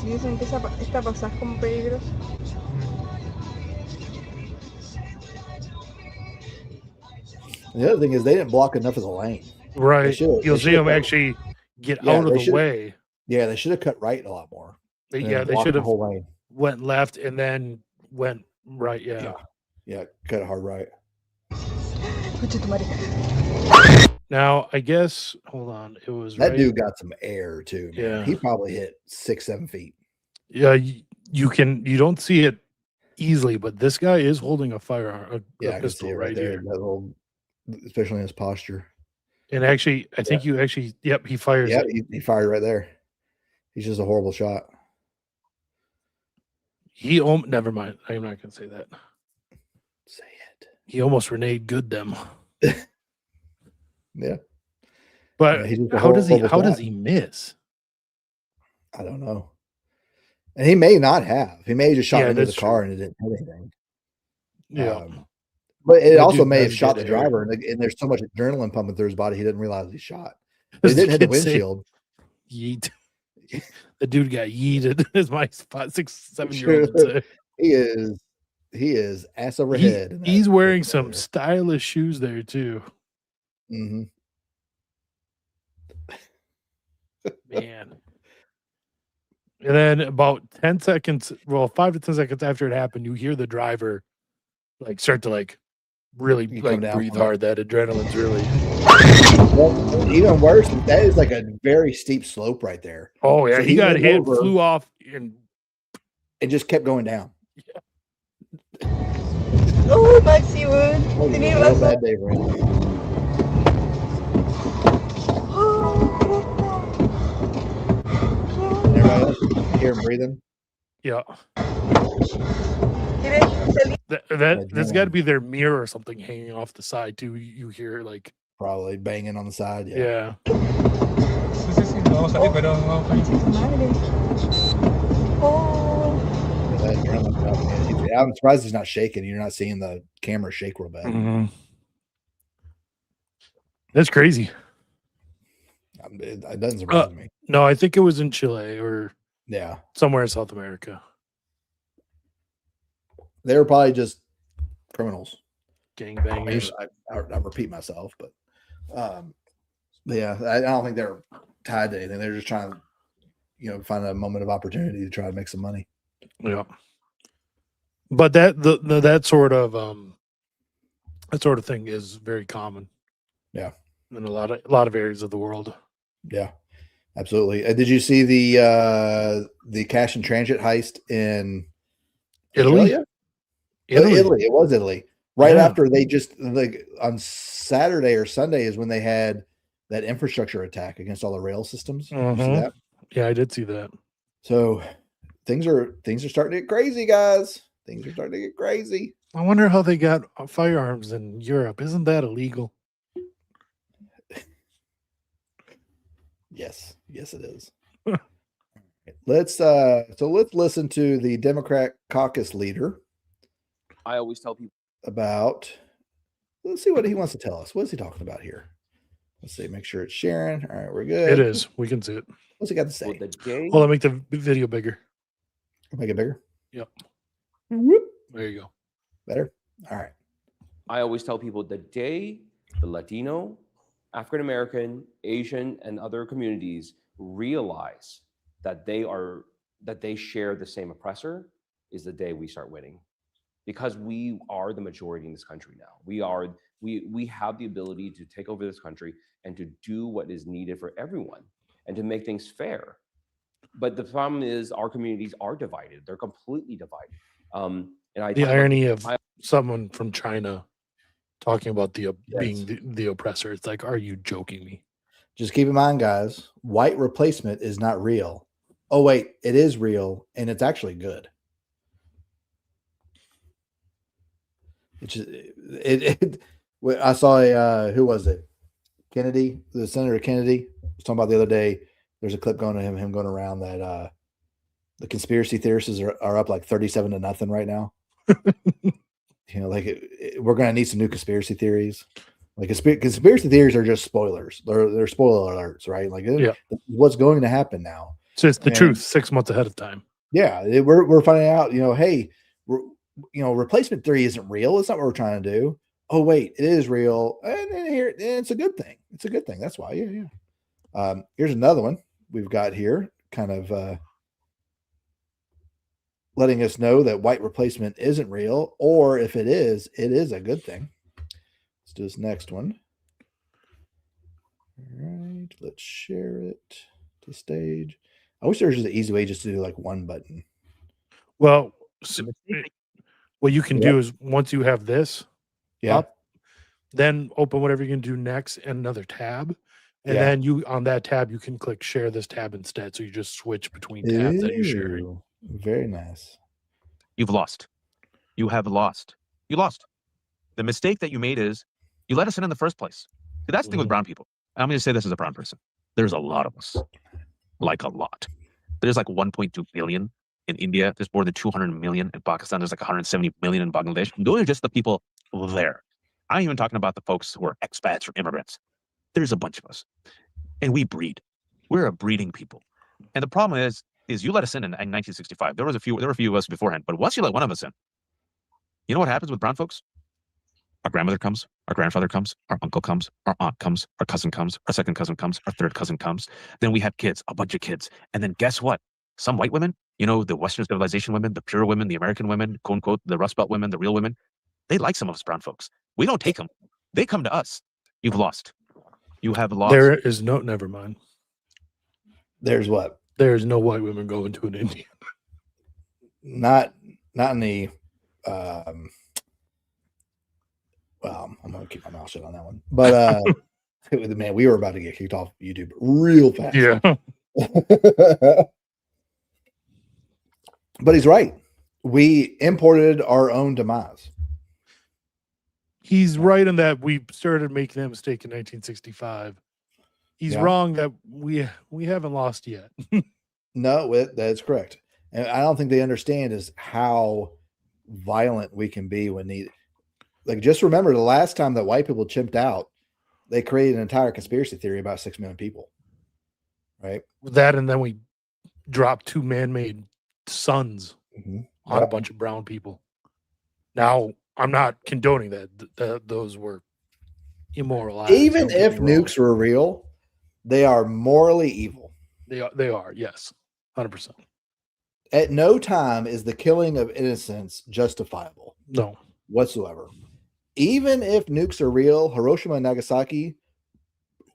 Dicen que esta pasas como peligrosa. The other thing is they didn't block enough of the lane. Right. You'll see them actually get out of the way. Yeah, they should have cut right a lot more. They should have whole lane. Went left and then went right. Yeah. Yeah, cut it hard right. Now, I guess, hold on. It was that dude got some air too. Man. Yeah. He probably hit 6-7 feet. Yeah, you don't see it easily, but this guy is holding a firearm, a pistol right there. here. That little, especially in his posture. And actually, I think he fires. Yeah, he fired right there. He's just a horrible shot. Never mind. I'm not gonna say that. Say it. He almost Renee good them. Yeah. But how does he miss? I don't know. And he may not have. He may have just shot into the car and it didn't hit anything. Yeah. But it also may have shot the driver, and there's so much adrenaline pumping through his body, he didn't realize he shot. It didn't hit the windshield. Yeet. The dude got yeeted, as my 6-7-year-old would say. He is ass over head. He's wearing some stylish shoes there too. Mm-hmm. Man. And then about 10 seconds, 5 to 10 seconds after it happened, you hear the driver start to really breathe hard. That adrenaline's really. Well, even worse, that is a very steep slope right there. Oh yeah, so he got hit, flew off, and it just kept going down. Yeah. Oh, Maxi Wood. Tenías razón. Bad day for him. Everybody else hear him breathing? Yeah. That's got to be their mirror or something hanging off the side too. You hear probably banging on the side. Yeah. I'm surprised he's not shaking. You're not seeing the camera shake real bad. Mhm. That's crazy. It doesn't surprise me. No, I think it was in Chile or Yeah, somewhere in South America. they were probably just criminals. Gangbangers. I repeat myself, but yeah, I don't think they're tied to anything. They're just trying to, find a moment of opportunity to try to make some money. Yeah. But that sort of thing is very common. Yeah. In a lot of areas of the world. Yeah, absolutely. Did you see the cash and transit heist in Italy? Australia? Italy. It was Italy. Right Yeah. after they just on Saturday or Sunday is when they had that infrastructure attack against all the rail systems. Did you see that? Yeah, I did see that. So things are starting to get crazy, guys. Things are starting to get crazy. I wonder how they got firearms in Europe. Isn't that illegal? Yes, it is. Let's listen to the Democrat caucus leader. I always tell people About, let's see what he wants to tell us. What is he talking about here? Let's see, make sure it's sharing. All right, we're good. It is. We can see it. What's he got to say? the day Hold on, make the video bigger. Make it bigger. Yep. Whoop. There you go. Better. All right. I always tell people the day the Latino, African American, Asian, and other communities realize that they share the same oppressor is the day we start winning. Because we are the majority in this country now. We have the ability to take over this country and to do what is needed for everyone and to make things fair. But the problem is our communities are divided. They're completely divided. The irony of someone from China talking about being the oppressor. It's like, are you joking me? Just keep in mind, guys, white replacement is not real. Oh, wait, it is real, and it's actually good. I saw who was it? Kennedy, the Senator Kennedy was talking about the other day. There's a clip going to him going around that the conspiracy theorists are up like 37-0 right now. We're going to need some new conspiracy theories. Like conspiracy theories are just spoilers. They're spoiler alerts, right? Like what's going to happen now. So it's the truth 6 months ahead of time. Yeah, we're finding out. Hey, replacement theory isn't real. It's not what we're trying to do. Oh wait, it is real, and here it's a good thing. It's a good thing. That's why. Yeah. Here's another one we've got here, kind of letting us know that white replacement isn't real, or if it is a good thing. Let's do this next one. All right, let's share it to stage. I wish there was just an easy way just to do like one button. Well, what you can do is once you have this up, then open whatever you can do next and another tab. And then on that tab, you can click share this tab instead. So you just switch between tabs that you're sharing. Very nice. You've lost. You have lost. You lost. The mistake that you made is you let us in the first place. See, that's the thing with brown people. I'm going to say this as a brown person. There's a lot of us. Like a lot. There's like 1.2 billion in India. There's more than 200 million in Pakistan. There's like 170 million in Bangladesh. Those are just the people there. I'm even talking about the folks who are expats or immigrants. There's a bunch of us. And we breed. We're a breeding people. And the problem is you let us in 1965. There were a few of us beforehand. But once you let one of us in, you know what happens with brown folks? Our grandmother comes, our grandfather comes, our uncle comes, our aunt comes, our cousin comes, our second cousin comes, our third cousin comes. Then we have kids, a bunch of kids. And then guess what? Some white women, the Western civilization women, the pure women, the American women, quote unquote, the Rust Belt women, the real women, they like some of us brown folks. We don't take them. They come to us. You've lost. You have lost. There is never mind. There's what? There's no white women going to an Indian. Not in the well, I'm gonna keep my mouth shut on that one. But man, we were about to get kicked off YouTube real fast. Yeah. But he's right. We imported our own demise. He's right in that we started making that mistake in 1965. He's wrong that we haven't lost yet. No, that's correct. And I don't think they understand is how violent we can be when needed. Like, just remember the last time that white people chimped out, they created an entire conspiracy theory about 6 million people. Right. That, and then we dropped 2 man-made suns on a bunch of brown people. Now, I'm not condoning that. Those were immoral acts. Even don't get if me wrong. nukes were real, they are morally evil. They are, yes, 100%. At no time is the killing of innocents justifiable. No. Whatsoever. Even if nukes are real, Hiroshima and Nagasaki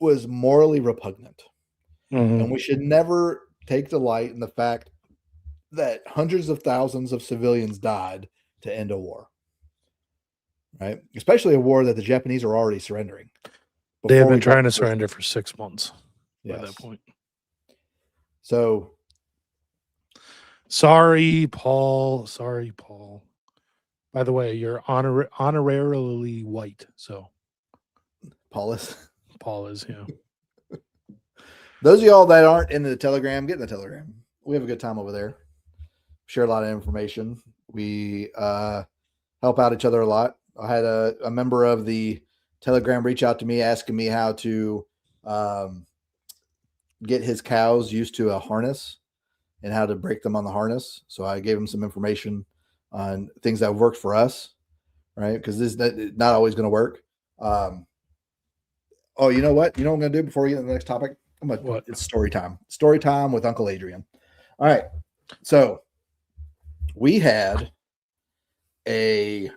was morally repugnant. And we should never take delight in the fact that hundreds of thousands of civilians died to end a war. Right? Especially a war that the Japanese are already surrendering. They have been trying to surrender for 6 months by that point. So sorry, Paul. Sorry, Paul. By the way, you're honorarily white. So Paul is, yeah. Those of y'all that aren't in the Telegram, get in the Telegram. We have a good time over there. Share a lot of information. We help out each other a lot. I had a member of the Telegram reach out to me asking me how to get his cows used to a harness and how to break them on the harness. So I gave him some information on things that worked for us, right? Because this is not always going to work. Oh, you know what? You know what I'm going to do before we get to the next topic? It's story time. Story time with Uncle Adrian. All right. So we had a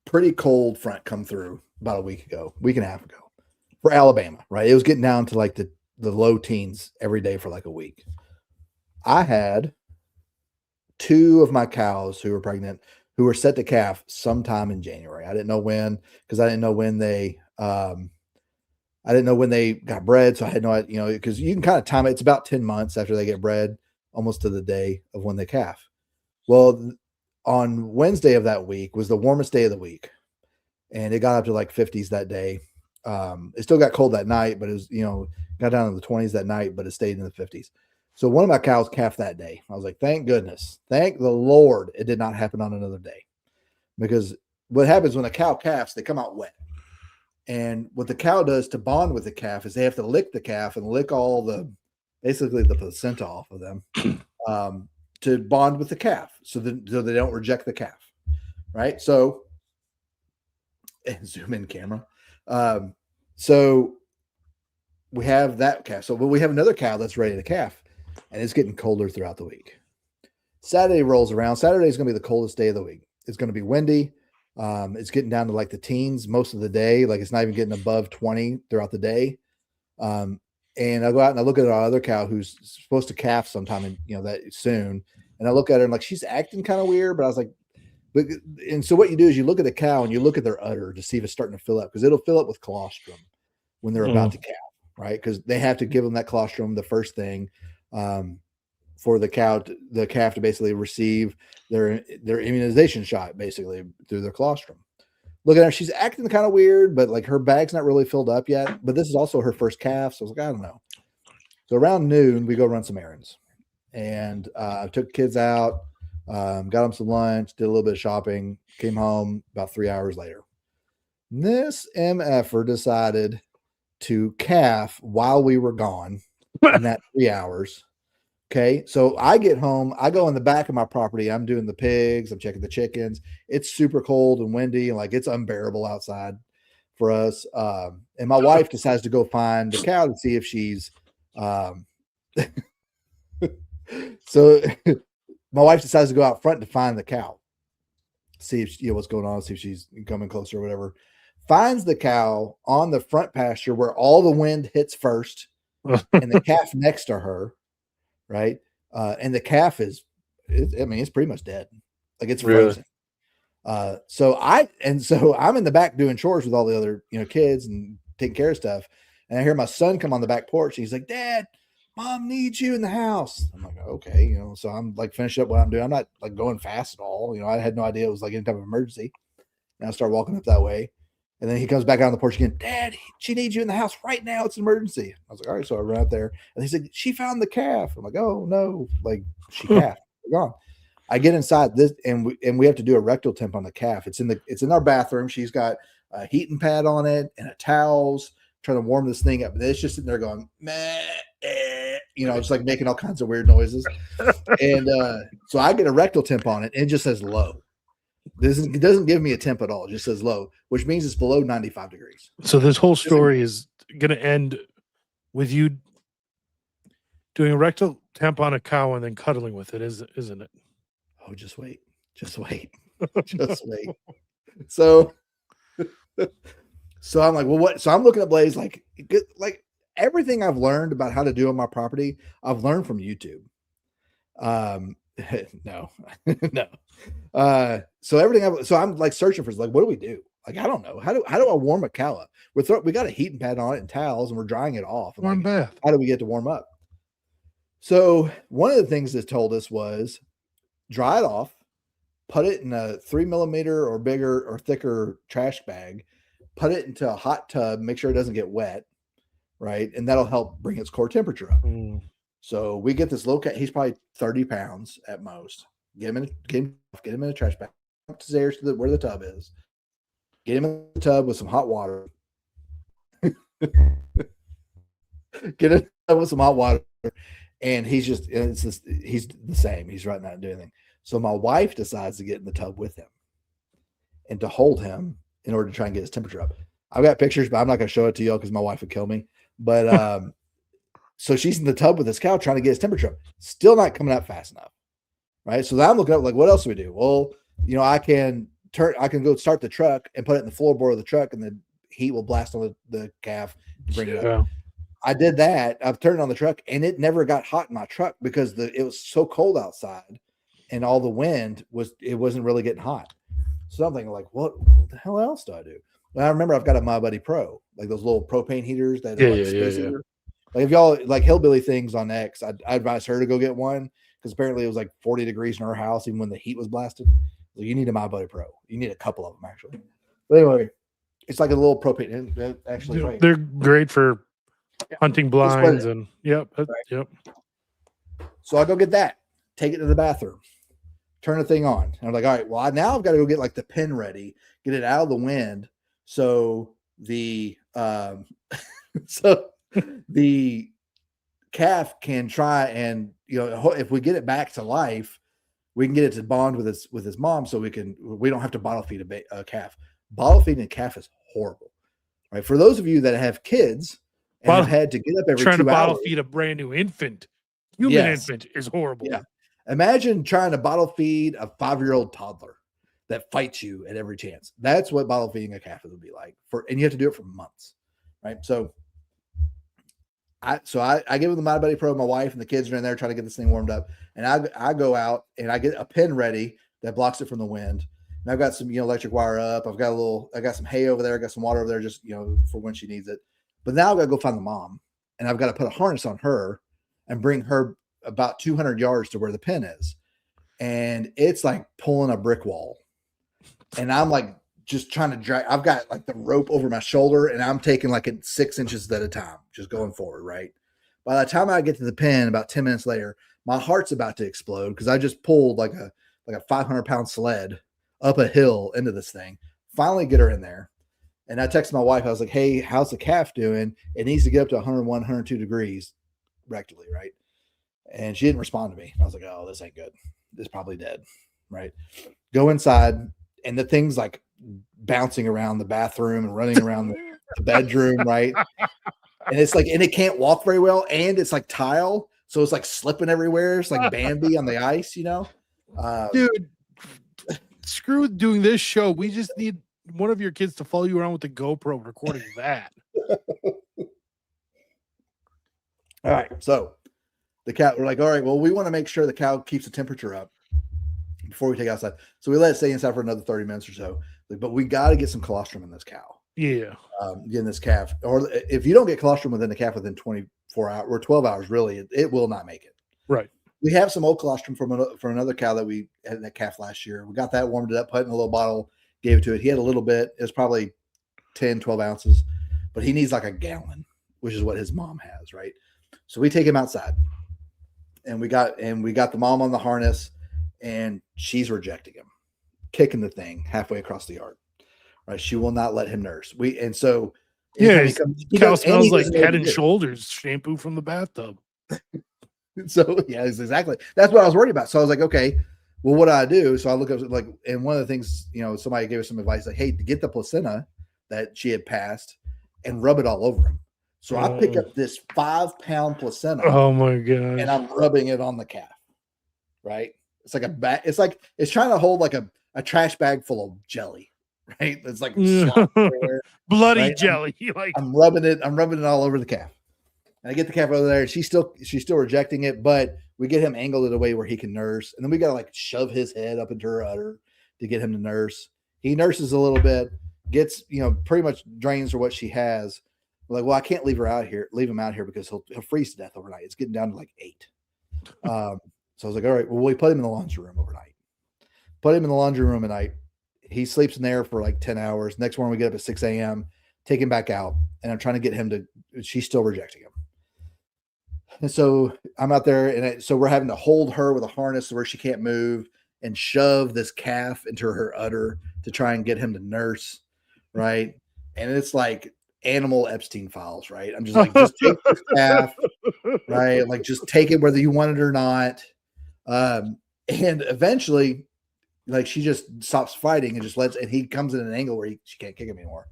pretty cold front come through about a week and a half ago for Alabama, right? It was getting down to like the low teens every day for like a week. I had 2 of my cows who were pregnant, who were set to calf sometime in January. I didn't know when, because I didn't know when they got bred. So I had no idea, because you can kind of time it. It's about 10 months after they get bred, almost to the day of when they calf. Well, on Wednesday of that week was the warmest day of the week. And it got up to like 50s that day. It still got cold that night, but it was, got down to the 20s that night, but it stayed in the 50s. So one of my cows calved that day. I was like, thank goodness. Thank the Lord it did not happen on another day. Because what happens when a cow calves, they come out wet. And what the cow does to bond with the calf is they have to lick the calf and lick all basically the placenta off of them to bond with the calf so they don't reject the calf. Right. So zoom in camera. So we have that calf. So we have another cow that's ready to calf, and it's getting colder throughout the week. Saturday rolls around. Saturday is going to be the coldest day of the week. It's going to be windy. It's getting down to like the teens most of the day. Like it's not even getting above 20 throughout the day. And I go out and I look at our other cow who's supposed to calf sometime in, that soon. And I look at her and like, she's acting kind of weird, but I was like, and so what you do is you look at the cow and you look at their udder to see if it's starting to fill up, because it'll fill up with colostrum when they're about to calf, right? Because they have to give them that colostrum the first thing for the calf to basically receive their immunization shot basically through their colostrum. Look at her, she's acting kind of weird, but like her bag's not really filled up yet. But this is also her first calf, so I was like, I don't know. So around noon, we go run some errands, and I took kids out. Got them some lunch, did a little bit of shopping, came home about 3 hours later. This MFer decided to calf while we were gone in that 3 hours. Okay. So I get home, I go in the back of my property. I'm doing the pigs. I'm checking the chickens. It's super cold and windy, and like it's unbearable outside for us. And my wife decides to go find the cow to see if she's, so my wife decides to go out front to find the cow, see if what's going on, see if she's coming closer or whatever. Finds the cow on the front pasture where all the wind hits first, and the calf next to her, right? And the calf it's pretty much dead, like it's frozen. Really? So I'm in the back doing chores with all the other kids and taking care of stuff, and I hear my son come on the back porch. And he's like, "Dad, Mom needs you in the house." I'm like, okay, so I'm like finishing up what I'm doing. I'm not like going fast at all. I had no idea it was like any type of emergency. And I start walking up that way. And then he comes back out on the porch again. "Dad, she needs you in the house right now. It's an emergency." I was like, all right. So I run out there, and he said, "She found the calf." I'm like, oh no, like she calf. We're gone. I get inside this, and we have to do a rectal temp on the calf. It's in our bathroom. She's got a heating pad on it and a towels, trying to warm this thing up. And it's just sitting there going, meh, just like making all kinds of weird noises. And so I get a rectal temp on it, and it just says low. It doesn't give me a temp at all. It just says low, which means it's below 95 degrees. So this whole story is going to end with you doing a rectal temp on a cow and then cuddling with it, isn't it? Oh, just wait. Just wait. So I'm like, well, what? So I'm looking at Blaze like everything I've learned about how to do on my property, I've learned from YouTube. No. So I'm like searching for like, what do we do? Like, I don't know. How do I warm a cow up? We got a heating pad on it and towels, and we're drying it off. Warm bath. How do we get to warm up? So one of the things that told us was dry it off, put it in a 3 millimeter or bigger or thicker trash bag, put it into a hot tub, make sure it doesn't get wet, right? And that'll help bring its core temperature up. So we get this low cat. He's probably 30 pounds at most. Get him in a trash bag upstairs to where the tub is. Get him in the tub with some hot water. Get him with some hot water, and he's the same. He's right now not doing anything. So my wife decides to get in the tub with him and to hold him in order to try and get his temperature up. I've got pictures, but I'm not going to show it to y'all because my wife would kill me. But so she's in the tub with this cow trying to get his temperature up. Still not coming up fast enough, right? So then I'm looking up like, what else do we do? Well, I can go start the truck and put it in the floorboard of the truck, and the heat will blast on the calf and bring it up. I did that. I've turned on the truck, and it never got hot in my truck because it was so cold outside, and all the wind wasn't really getting hot. So I'm thinking like, what the hell else do I do? Well, I remember I've got a My Buddy Pro, like those little propane heaters that are space heater. Like if y'all like Hillbilly Things on X, I advise her to go get one because apparently it was like 40 degrees in her house even when the heat was blasted. So you need a My Buddy Pro. You need a couple of them actually. But anyway, it's like a little propane. Actually, right. They're great for hunting blinds and yep. So I go get that, take it to the bathroom, turn the thing on. And I'm like, all right, well, now I've got to go get like the pin ready, get it out of the wind. So the the calf can try and, if we get it back to life, we can get it to bond with his mom. So we don't have to bottle feed a calf. Bottle feeding a calf is horrible, right? For those of you that have kids and have had to get up every 2 hours. Trying to bottle feed a brand new infant, infant is horrible. Yeah. Imagine trying to bottle feed a 5-year-old toddler that fights you at every chance. That's what bottle feeding a calf would be like and you have to do it for months, right? So I give him the My Buddy Pro, my wife and the kids are in there trying to get this thing warmed up. And I go out and I get a pin ready that blocks it from the wind. And I've got some, electric wire up. I got some hay over there. I got some water over there just, for when she needs it. But now I've got to go find the mom and I've got to put a harness on her and bring her about 200 yards to where the pin is. And it's like pulling a brick wall. And I'm like, just trying to drag. I've got like the rope over my shoulder and I'm taking like it 6 inches at a time, just going forward. Right. By the time I get to the pin, about 10 minutes later, my heart's about to explode because I just pulled like a 500-pound sled up a hill into this thing. Finally get her in there. And I texted my wife. I was like, hey, how's the calf doing? It needs to get up to 101, 102 degrees rectally. Right. And she didn't respond to me. I was like, oh, this ain't good. This is probably dead. Right. Go inside. And the thing's like bouncing around the bathroom and running around the bedroom. Right. And it's like, and it can't walk very well. And it's like tile. So it's like slipping everywhere. It's like Bambi on the ice, Dude, screw doing this show. We just need one of your kids to follow you around with the GoPro recording that. All right. So the cow, we're like, all right, well, we want to make sure the cow keeps the temperature up before we take it outside. So we let it stay inside for another 30 minutes or so. But we got to get some colostrum in this cow. Yeah. Getting this calf. Or if you don't get colostrum within the calf within 24 hours or 12 hours, really, it will not make it. Right. We have some old colostrum from another cow that we had in that calf last year. We got that, warmed it up, put it in a little bottle, gave it to it. He had a little bit. It was probably 10, 12 ounces. But he needs like a gallon, which is what his mom has, right? So we take him outside. And we got the mom on the harness. and she's rejecting him, kicking the thing halfway across the yard. Right? She will not let him nurse. So Yeah, anytime his he cow does- and smells he like doesn't know what Head to and do. Shoulders shampoo from the bathtub. So yeah, it's exactly. That's what I was worried about. So I was like, okay, well, what do I do? So I look up like, and one of the things, somebody gave us some advice, like, hey, to get the placenta that she had passed and rub it all over him. So I pick up this 5-pound placenta Oh my and gosh. I'm rubbing it on the calf. Right? It's like a bat. It's like it's trying to hold like a trash bag full of jelly. Right? It's like slop everywhere. Bloody Right? jelly. Like I'm rubbing it all over the calf. And I get the calf over there. She's still rejecting it, but we get him angled in a way where he can nurse. And then we got to like shove his head up into her udder to get him to nurse. He nurses a little bit, gets, pretty much drains her what she has. We're like, well, I can't leave him out here because he'll freeze to death overnight. It's getting down to like 8. So I was like, all right, well, we put him in the laundry room overnight. Put him in the laundry room at night. He sleeps in there for like 10 hours. Next morning we get up at 6 a.m., take him back out. And I'm trying to get him she's still rejecting him. And so I'm out there, and so we're having to hold her with a harness where she can't move and shove this calf into her udder to try and get him to nurse, right? And it's like animal Epstein files, right? I'm just like, just take this calf, right? Like, just take it whether you want it or not. And eventually, like, she just stops fighting and just and he comes in an angle where she can't kick him anymore.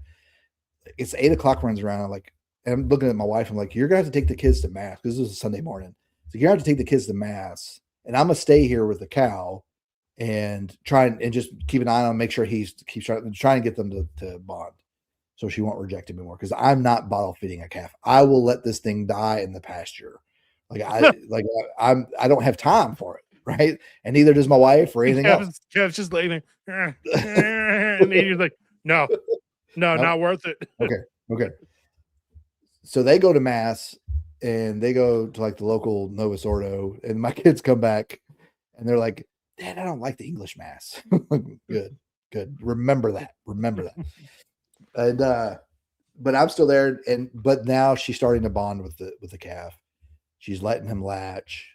It's 8 o'clock runs around. I'm like, and I'm looking at my wife. I'm like, you're going to have to take the kids to mass. Because this is a Sunday morning. So you're going to have to take the kids to mass. And I'm going to stay here with the cow and try and just keep an eye on him, make sure he keeps trying to get them to bond. So she won't reject him anymore. Because I'm not bottle feeding a calf. I will let this thing die in the pasture. I don't have time for it. Right. And neither does my wife or anything else. Kev's just laying there. And Adrian's like, no, not worth it. Okay. So they go to mass and they go to like the local Novus Ordo, and my kids come back and they're like, Dad, I don't like the English mass. Good. Remember that. And but I'm still there, but now she's starting to bond with the calf. She's letting him latch,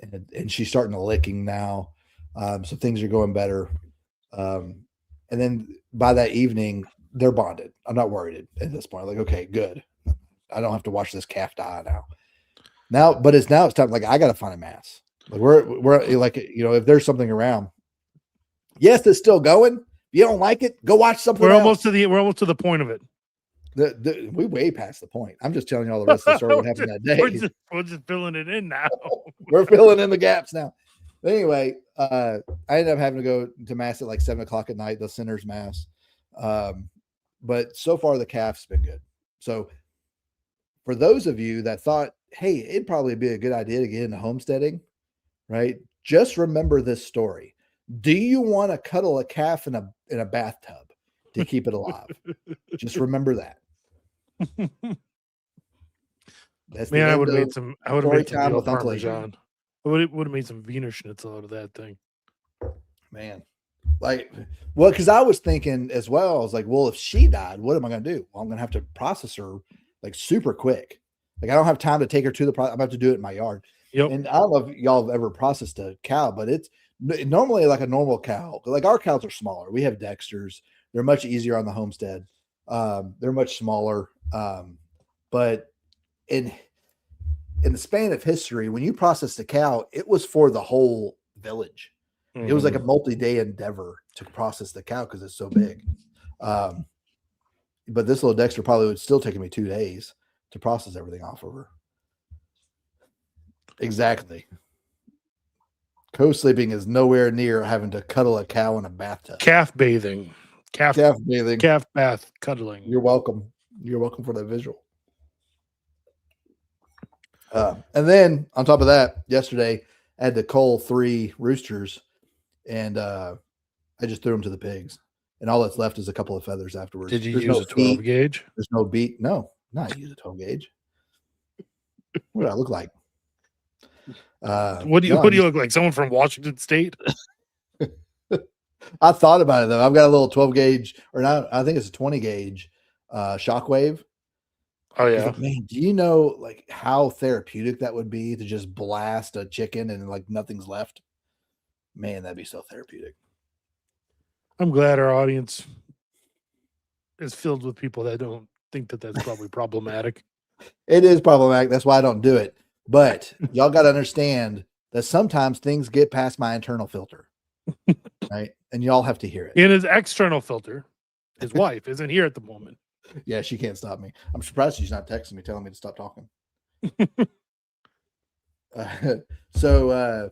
and she's starting to licking now. So things are going better. And then by that evening, they're bonded. I'm not worried at this point. Like, okay, good. I don't have to watch this calf die now. But it's time. Like, I got to find a mass. Like, we're like, if there's something around. Yes, it's still going. If you don't like it, go watch something. We're else. almost to the point of it. We way past the point. I'm just telling you all the rest of the story what happened that day. We're just filling it in now. We're filling in the gaps now. But anyway, I ended up having to go to mass at like 7 o'clock at night, the sinner's mass. But so far the calf's been good. So for those of you that thought, hey, it'd probably be a good idea to get into homesteading, right? Just remember this story. Do you want to cuddle a calf in a bathtub to keep it alive? Just remember that. That's Man, I would have made some time with Uncle Parmesan. I would have made some Wiener Schnitzel out of that thing. Man. Because I was thinking as well, I was like, well, if she died, what am I going to do? Well, I'm going to have to process her like super quick. Like, I don't have time to take her to the I'm going to have to do it in my yard. Yep. And I don't know if y'all have ever processed a cow, but it's normally like a normal cow. Like, our cows are smaller. We have Dexters. They're much easier on the homestead. They're much smaller. But in the span of history, when you processed a cow, it was for the whole village. It was like a multi-day endeavor to process the cow because it's so big. But this little Dexter probably would still take me 2 days to process everything off of her. Exactly. Co-sleeping is nowhere near having to cuddle a cow in a bathtub. Calf bathing. Calf bathing. Calf bath cuddling. You're welcome. You're welcome for that visual. And then on top of that, yesterday I had to cull 3 roosters, and I just threw them to the pigs. And all that's left is a couple of feathers afterwards. Did you There's use no a 12 beat. gauge? There's no beat. No, not use a 12 gauge. What do I look like? What do you look like? Someone from Washington State? I thought about it though. I've got a little 12 gauge, or not. I think it's a 20 gauge shockwave. Oh yeah, like, man. Do you know like how therapeutic that would be to just blast a chicken and like nothing's left? Man, that'd be so therapeutic. I'm glad our audience is filled with people that don't think that that's probably problematic. It is problematic. That's why I don't do it. But y'all got to understand that sometimes things get past my internal filter, right? And y'all have to hear it. In his external filter, his wife isn't here at the moment. Yeah, she can't stop me. I'm surprised she's not texting me, telling me to stop talking. So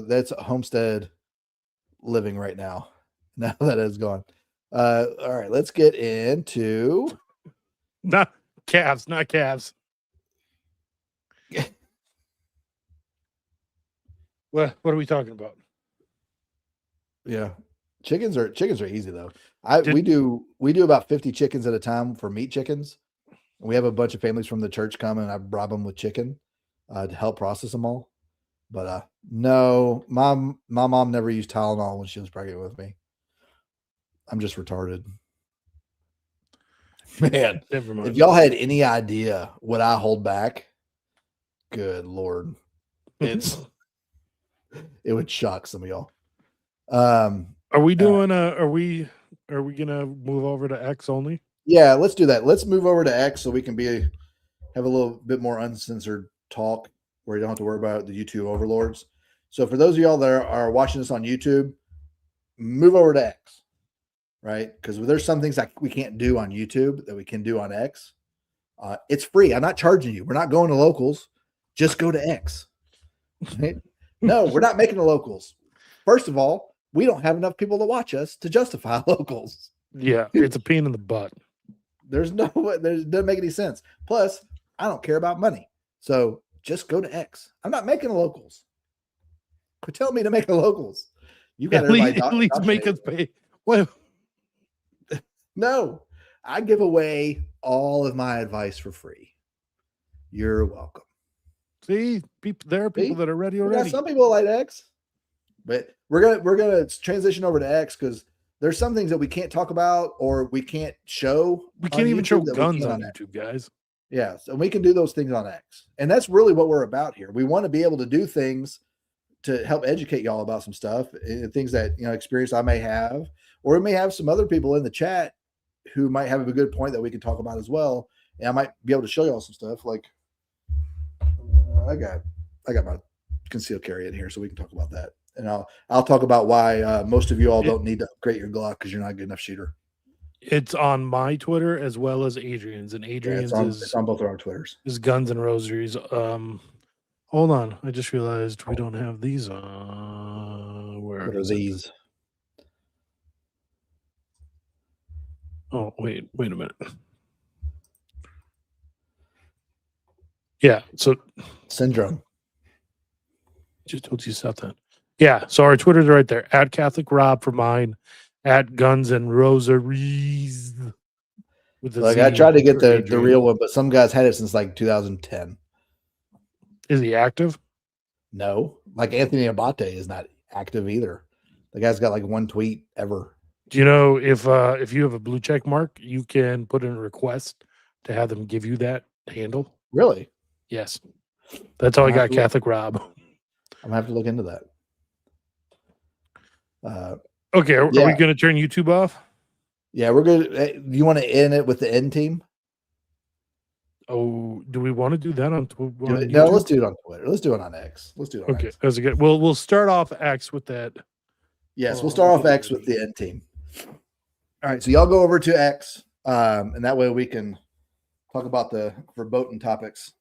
that's Homestead living right now. Now that it's gone. All right, let's get into Not calves. What are we talking about? yeah. Chickens are easy though. Did- We do about 50 chickens at a time for meat chickens. We have a bunch of families from the church come and I bribe them with chicken to help process them all. But no, my mom never used Tylenol when she was pregnant with me. I'm just retarded. Man, Never mind. if y'all had any idea what I hold back, good Lord. It would shock some of y'all. Are we doing are we gonna move over to X only? Yeah, let's do that. Let's move over to X so we can have a little bit more uncensored talk where you don't have to worry about the YouTube overlords. So for those of y'all that are watching this on YouTube, move over to X, right? Because there's some things that we can't do on YouTube that we can do on X. It's free. I'm not charging you. We're not going to locals. Just go to X. Right? No, we're not making the locals. First of all, we don't have enough people to watch us to justify locals. Yeah, it's a pain in the butt. There's no way. It doesn't make any sense. Plus, I don't care about money. So just go to X. I'm not making the locals. Quit telling me to make the locals. You got At least, everybody. make us pay. What? No, I give away all of my advice for free. You're welcome. See, there are people See? that are ready We got already. some people like X, but we're gonna transition over to X because there's some things that we can't talk about or we can't show. We on can't even YouTube show that we guns can on X. YouTube, guys. Yeah, so we can do those things on X. And that's really what we're about here. We want to be able to do things to help educate y'all about some stuff and things that, experience I may have, or we may have some other people in the chat who might have a good point that we can talk about as well. And I might be able to show y'all some stuff. Like I got my concealed carry in here, so we can talk about that. And I'll talk about why most of you all don't need to upgrade your Glock because you're not a good enough shooter. It's on my Twitter as well as Adrian's, and Adrian's it's on both of our Twitters. is Guns and Rosaries. Hold on, I just realized we don't have these on. Where What are these? Oh, wait a minute. Yeah, so Syndrome. just told you something. Yeah, so our Twitters are right there. At Catholic Rob for mine. At Guns and Rosaries. With Like Z I tried to get for the Adrian. real one, but some guys had it since like 2010. Is he active? No, like Anthony Abate is not active either. The guy's got like one tweet ever. Do you know if you have a blue check mark, you can put in a request to have them give you that handle? Really? Yes. That's how I got Absolutely. Catholic Rob. I'm gonna have to look into that. Okay, are we Yeah. going to turn YouTube off? Yeah, we're good. You want to end it with the end team? Oh, do we want to do that on No, YouTube? let's do it on Twitter. Let's do it on X. Let's do it on Okay, X. that's good. We'll start off X with that. Yes, Oh, we'll start off okay. X with the end team. All right, so y'all go over to X, and that way we can talk about the verboten topics.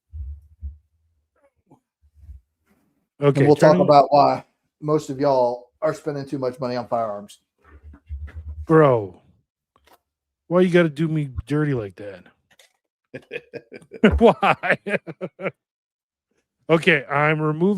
Okay, And we'll talk turning- about why most of y'all are spending too much money on firearms. bro. Why you got to do me dirty like that? Why? Okay, I'm removing